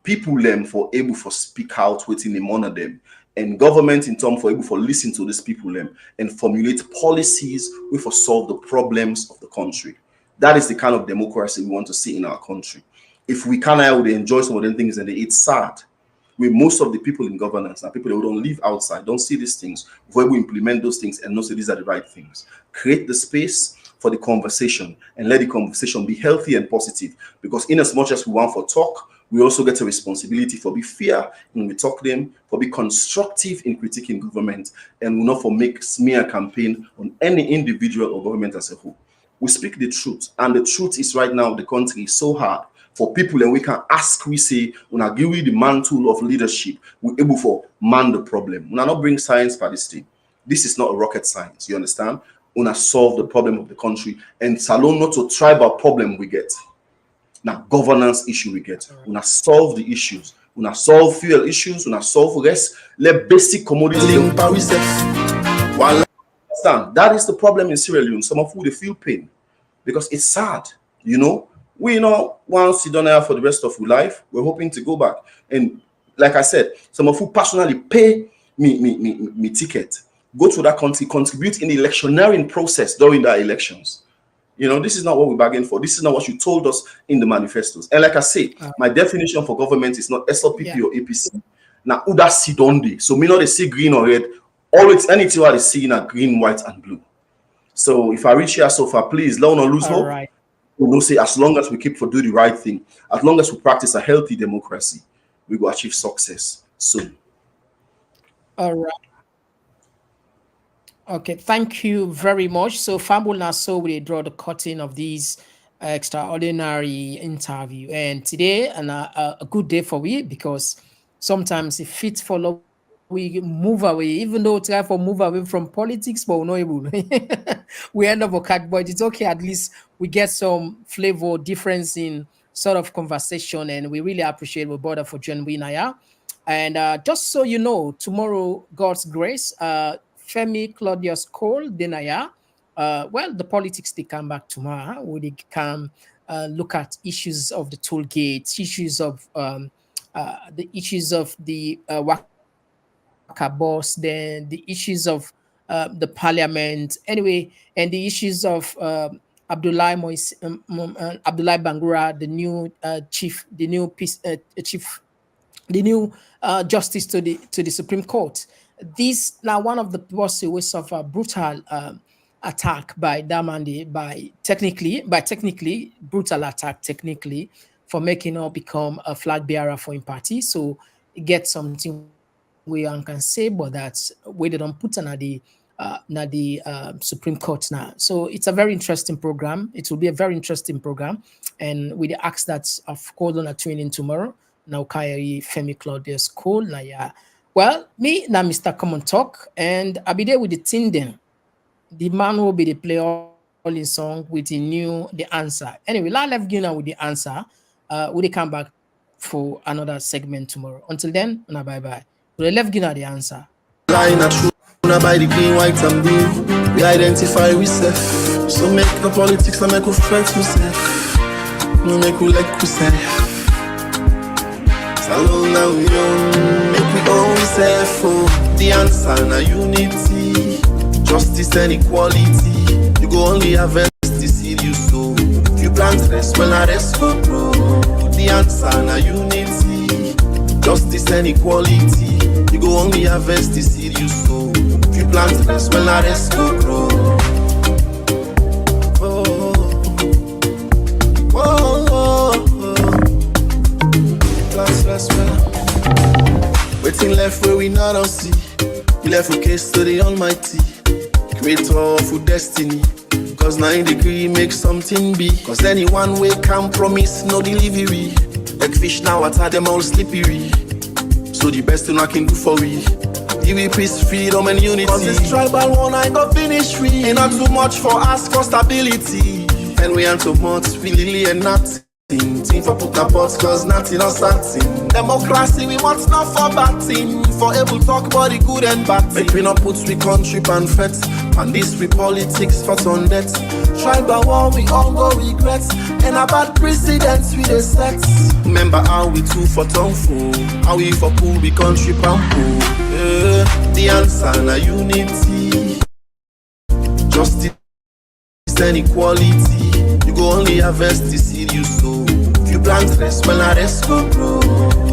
people them for able for speak out waiting in one of them. And government in turn for able for listen to these people them and formulate policies we for solve the problems of the country. That is the kind of democracy we want to see in our country. If we can't able to enjoy some of them things and it's sad with most of the people in governance and people who don't live outside don't see these things where we implement those things and know say these are the right things. Create the space for the conversation and let the conversation be healthy and positive because in as much as we want for talk we also get a responsibility for be fair when we talk them, for be constructive in critiquing government, and not for make smear campaign on any individual or government as a whole. We speak the truth, and the truth is right now the country is so hard for people, and we can ask. We say when I give you the mantle of leadership, we're able for man the problem. When I not bring science for this thing, this is not a rocket science. You understand? When I solve the problem of the country, and salon not to tribal problem we get. Now governance issue we get. When I solve the issues, when I solve fuel issues, when I solve rest, let basic commodity in Paris. One understand that is the problem in Sierra Leone. Some of who they feel pain because it's sad, you know. We once you don't have for the rest of your life, we're hoping to go back. And like I said, some of who personally pay me ticket, go to that country, contribute in the electioneering process during the elections. This is not what we bargained for. This is not what you told us in the manifestos. And like I say, my definition for government is not SLPP or APC. Now, Uda see Dondi. So me not they see green or red. Always anything what they see in a green, white, and blue. So if I reach here so far, please let not lose hope. Right. We will say as long as we keep for do the right thing, as long as we practice a healthy democracy, we will achieve success soon. All right. Okay, thank you very much. So Fambul Naso will draw the curtain of this extraordinary interview. And today, a good day for we because sometimes it fits for we move away, even though try for move away from politics, but we're not able. We end up a cat, but it's okay. At least we get some flavor difference in sort of conversation, and we really appreciate we brother for joining Naya. And just so you know, tomorrow, God's grace, Femi Claudius Cole Denaya. Well, the politics they come back tomorrow. We they can look at issues of the toll gates, issues of the issues of the Waka boss, then the issues of the parliament, anyway, and the issues of Abdullah Bangura, the new chief, the new chief, the new justice to the Supreme Court. This now one of the ways of a brutal attack by Damandi, by technically brutal attack technically for making her become a flag bearer for him party. So get something we can say, but that's where they don't put on the Supreme Court now. So it's a very interesting program. It will be a very interesting program, and with the acts that of course on a tuning tomorrow. Now Kairi Femi Claudius Cole na yeah. Well, me na Mr. Komon-Tok, and I'll be there with the team then. The man will be the play all in song with the answer. Anyway, I left Gina with the answer. We'll come back for another segment tomorrow. Until then, bye bye. We'll left Gina the answer. By the green, white, and blue, we identify we self. So make the politics and make we fight we self. No make we like we self. Salon now we own, make we own we self. Oh, the answer na unity, justice and equality. You go only harvest the seed you sow. If you plant rest, well I rest go grow. The answer na unity, justice and equality. You go only harvest the seed you sow. If you plant rest, well I rest go grow. Oh, oh, oh, oh. Plant rest, well. Waiting left where we not on see. We left a case to the Almighty, creator of destiny. Cause 9 degree make something be. Cause anyone we can promise no delivery. Like fish now, water them all slippery. So the best thing I can do for we, give me peace, freedom and unity. Cause this tribal one I got finished free. Ain't not too much for us for stability. And we ain't too much, we really ain't nothing. Team for put a pot cause nothing or something. Democracy we want not for bad thing. For able talk about the good and bad thing. Make we not put we country pan fret. And this we politics for on debt. Tribal war we all go regrets. And about precedents we the set. Remember how we two for tongue fool. How we for cool we country pan pool. The answer na unity, justice and equality. You go only harvest the seed you sow. If you plant rest, well I rest go grow.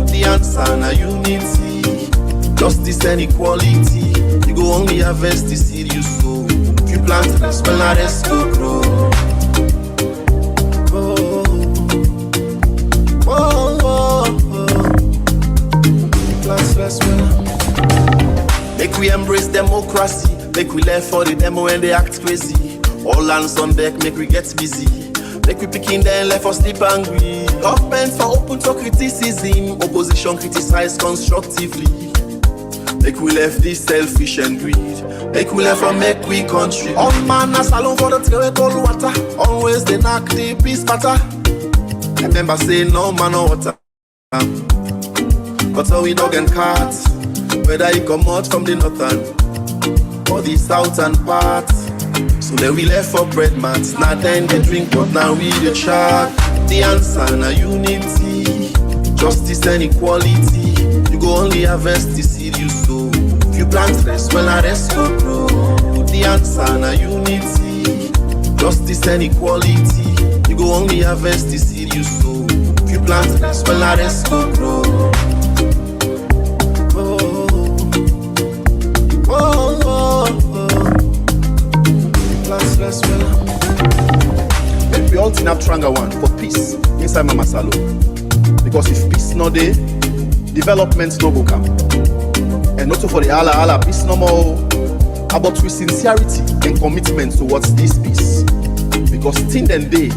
The answer na unity, justice and equality. You go only harvest the seed you sow. If you plant rest, well I rest go grow. Oh, oh, oh, oh. Plant rest, well. Make we embrace democracy. Make we left for the demo when they act crazy. All hands on deck, make we get busy. Make we picking them left for sleep angry. Government for open to criticism. Opposition criticize constructively. Make we left this selfish and greed. Make we left for make we country. All man a salon for the tree cold water. Always they knock the peace matter. Remember say no man no water. But how we dog and cat, whether he come out from the northern or the southern part. So then we left for bread mats. Now then they drink, but now we the chat. The answer na unity, justice and equality. You go only harvest the seed you sow. If you plant rest, well I rest go grow. The answer na unity, justice and equality. You go only harvest the seed you sow. If you plant rest, well I rest go grow. Oh, oh, oh, oh. Rest well. Make we all team up stronger one for peace inside Mama Salo. Because if peace no there, development no go come. And also for the Allah peace no more. About with sincerity and commitment towards this peace. Because till then day,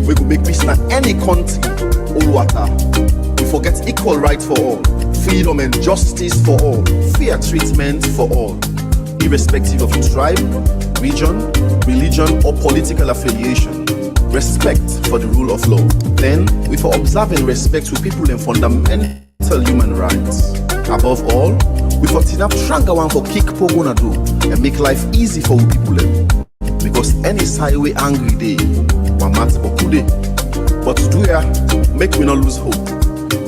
we go make peace in any country all water. We forget equal right for all, freedom and justice for all, fair treatment for all, irrespective of tribe, region, religion or political affiliation. Respect for the rule of law. Then, we for observing respect to people and fundamental human rights. Above all, we for team up stronger one for kick pogona do and make life easy for we people. Because any highway angry day, one mat boku day. But do ya, make we not lose hope.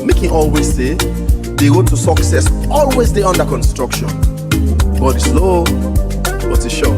making always say, the road to success always they under construction. But it's slow, but it's sure.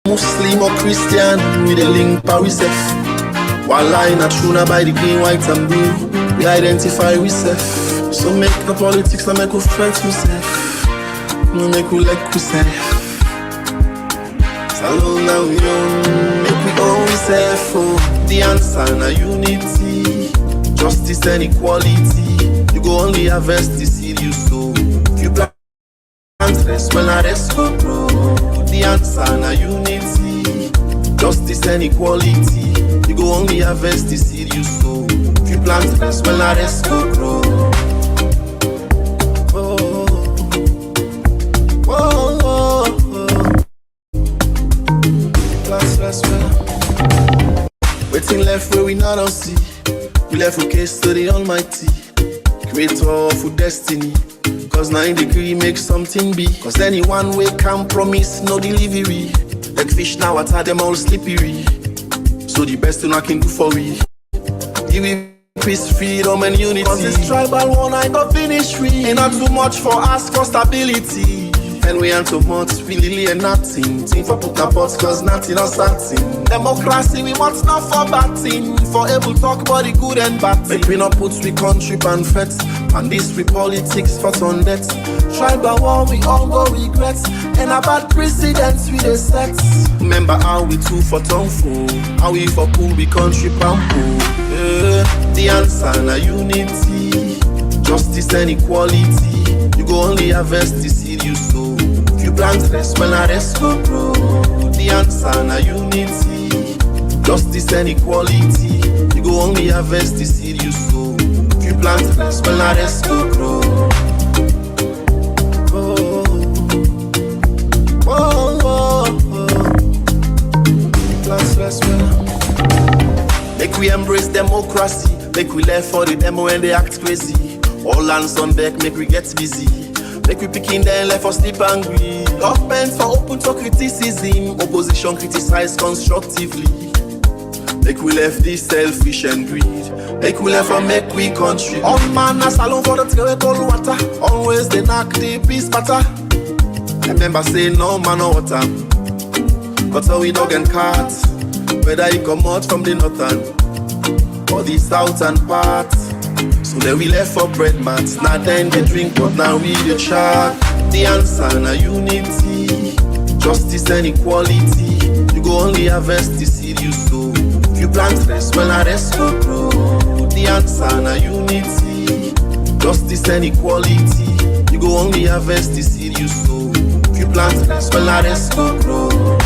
Muslim or Christian, we the link Paris F. One line at Shuna by the green, white and blue. We identify we self. So make the politics and make us friend myself. No make we like we self. Salon now we own, make we own we self. Oh, the answer na unity, justice and equality. You go only harvest the seed you sow. If you plant rest, well I rest go grow. The answer na unity, justice and equality. You go only harvest the seed you sow. If you plant rest, well I rest go grow. Oh, oh, oh, oh. Rest, well. Waiting left where we not don't see. We left a case to the Almighty, creator of destiny. Cause 9 degree makes something be. Cause anyone we can promise no delivery. Like fish now water them all slippery. So the best thing I can do for we, give me peace, freedom and unity. Cause this tribal one I got finish free. Ain't not too much for us for stability. And we ain't too much, we really ain't nothing. Think for put a pot cause nothing or something. Democracy we want not for bad thing. For able talk about the good and bad thing. Make we not put we country and threats. And this we politics for on debt. Tribal war we all go regrets. And about precedents we the sex. Remember how we two for tongue fool. How we for cool we country pampo. The answer na unity, justice and equality. You go only harvest the seed you sow. If you plant rest, well I rest go grow. The answer na unity, justice and equality. You go only harvest the seed you sow. If you plant rest, well I rest go grow. Oh, oh, oh, oh. Plant rest, well. Make we embrace democracy. Make we left for the demo when they act crazy. All hands on deck, make we get busy. Make we pick in there left for sleep angry. Government for open to criticism. Opposition criticize constructively. Make we left this selfish and greed. Make we left for make we country. All man a salon for the trade cold water. Always they knock the peace matter. Remember say no man no water. But so we dog and cat. Whether he come out from the northern or the southern part. So then we left for bread mats. Now then they drink, but now we the chat. The answer na unity, justice and equality. You go only harvest the seed you sow. If you plant rest, well I rest go grow. The answer na unity, justice and equality. You go only harvest the seed you sow. If you plant rest, well I rest go grow.